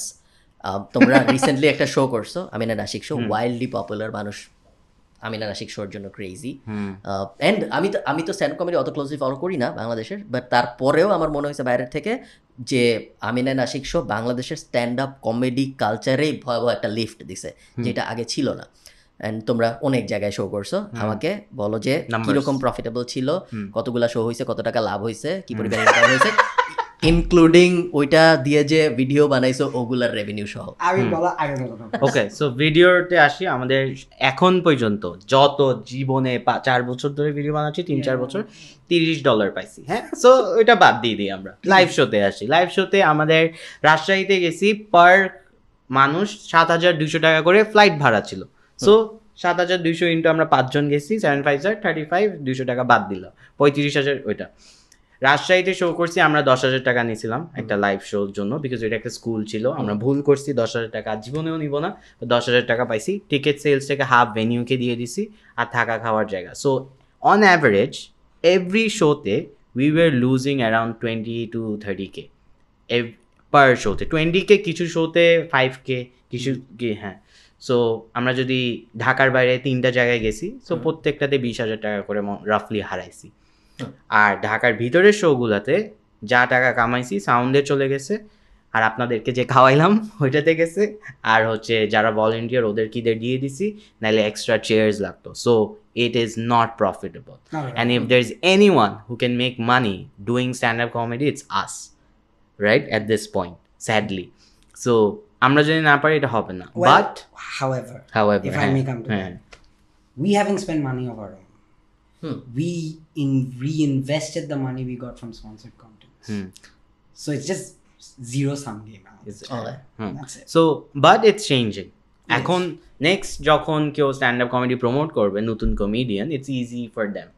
তোমরা রিসেন্টলি একটা শো করছো, আমিন আশিক শো, ওয়াইল্ডলি পপুলার, মানুষ আমিন আশিক শোর জন্য ক্রেজি। অ্যান্ড আমি তো স্ট্যান্ড কমেডি অত ক্লোজলি ফলো করি না বাংলাদেশের, বাট তারপরেও আমার মনে হয়েছে বাইরের থেকে যে আমিন আশিক শো বাংলাদেশের স্ট্যান্ড আপ কমেডি কালচারেই ভয়াবহ একটা লিফট দিছে, যেটা আগে ছিল না। অ্যান্ড তোমরা অনেক জায়গায় শো করছো, আমাকে বলো যে কিরকম প্রফিটেবল ছিল, কতগুলা শো হয়েছে, কত টাকা লাভ হয়েছে, কি পরিমাণ ইনকাম হয়েছে, ইনক্লুডিং ওইটা দিয়ে যে ভিডিও বানাইছো ওগুলার রেভিনিউ সহ। ওকে, সো ভিডিওতে আসি। আমাদের এখন পর্যন্ত যত জীবনে 4 বছর ধরে ভিডিও বানাচ্ছি, 3-4 বছর, $30 পাইছি। হ্যাঁ, সো ওইটা বাদ দিয়ে দিই, আমরা লাইভ শোতে আসি। লাইভ শোতে আমাদের রাজশাহীতে গেছি, পার মানুষ 7,200 টাকা করে ফ্লাইট ভাড়া ছিল। সো 7,200 ইন্টু আমরা 5 জন গেছি, 7,500, 35, 200 টাকা বাদ দিল, 35,000 ওইটা। রাজশাহীতে শো করছি, আমরা 10,000 টাকা নিয়েছিলাম একটা লাইভ শোর জন্য, বিকজ এটা একটা স্কুল ছিল। আমরা ভুল করছি, 10,000 টাকা জীবনেও নিব না, 10,000 টাকা পাইছি। টিকিট সেলস থেকে হাফ ভেনিউকে দিয়ে দিছি, আর থাকা খাওয়ার জায়গা। সো অন অ্যাভারেজ এভরি শোতে we were losing around 20 to 30K পার শোতে। 20K কিছু শোতে, 5K কিছু, হ্যাঁ। সো আমরা যদি ঢাকার বাইরে 3টা জায়গায় গেছি, সো প্রত্যেকটাতে 20,000 টাকা করে রাফলি হারাইছি। আর ঢাকার ভিতরের শোগুলাতে যা টাকা কামাইছি সাউন্ডে চলে গেছে, আর আপনাদেরকে যে খাওয়াইলাম ওইটাতে গেছে, আর হচ্ছে যারা ভলেন্টিয়ার ওদেরকে দিয়ে দিছি, নাহলে এক্সট্রা চেয়ার্স লাগতো। So it is not profitable, and if there is anyone who can make money doing stand up comedy, it's us, right, at this point, sadly. So আমরা যদি না পারি এটা হবে না। But however if I may come to that, we haven't spent money of our own. We reinvested the money we got from sponsored content. So it's just zero sum game now. That's it. So but it's changing. এখন নেক্সট যখন কেউ স্ট্যান্ড আপ কমেডি প্রমোট করবে, নতুন comedian, it's easy for them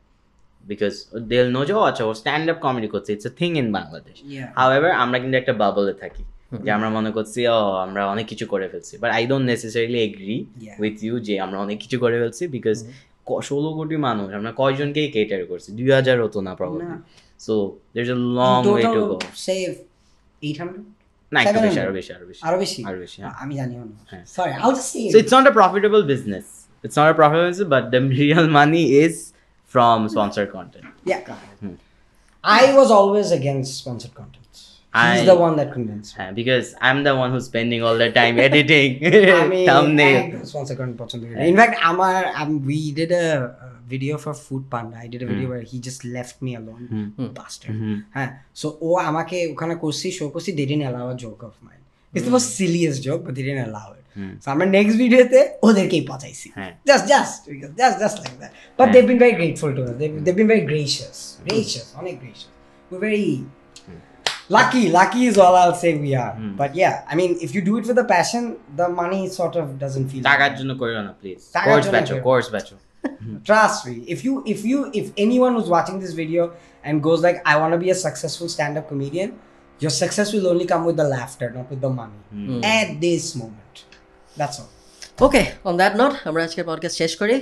because they'll know যে আচ্ছা ও স্ট্যান্ড আপ কমেডি করছে, it's a thing in Bangladesh. However আমরা কিন্তু একটা বাবলে থাকি যে আমরা মনে করছি আমরা অনেক কিছু করে ফেলছি, but I don't necessarily agree with you যে আমরা অনেক কিছু করে ফেলছি, বিকজ 16 কোটি মানুষ আমরা কয়জনকেই কেটার করছি 2000 হতো না probably so there's a long way to go say 800 না একটু বেশি আরো বেশি আমি জানিও না sorry I will just say so it's not a profitable business but the real money is from sponsored content. I was always against sponsored content. He's the one that convinced me. Because I'm the one who's spending all the time editing thumbnail. Sponsored content. In fact, we did a video for Food Panda. I did a video where he just left me alone. Bastard. So, amake okhane korchi show korchi, they didn't allow a joke of mine. It's the most silliest joke, but they didn't allow it. So, our next video te oderkei pachaisi. Just like that. But they've been very grateful to us. They've been very gracious. Gracious. We're very lucky is all I'll say we are. But yeah, I mean, if you do it with a passion, the money sort of doesn't feel টাকার জন্য করিও না প্লিজ কোর্স ব্যাচো trust me, if anyone who's watching this video and goes like, I want to be a successful stand-up comedian, your success will only come with the laughter, not with the money at this moment. That's all. Okay, on that note, আমরা আজকের পডকাস্ট শেষ করি.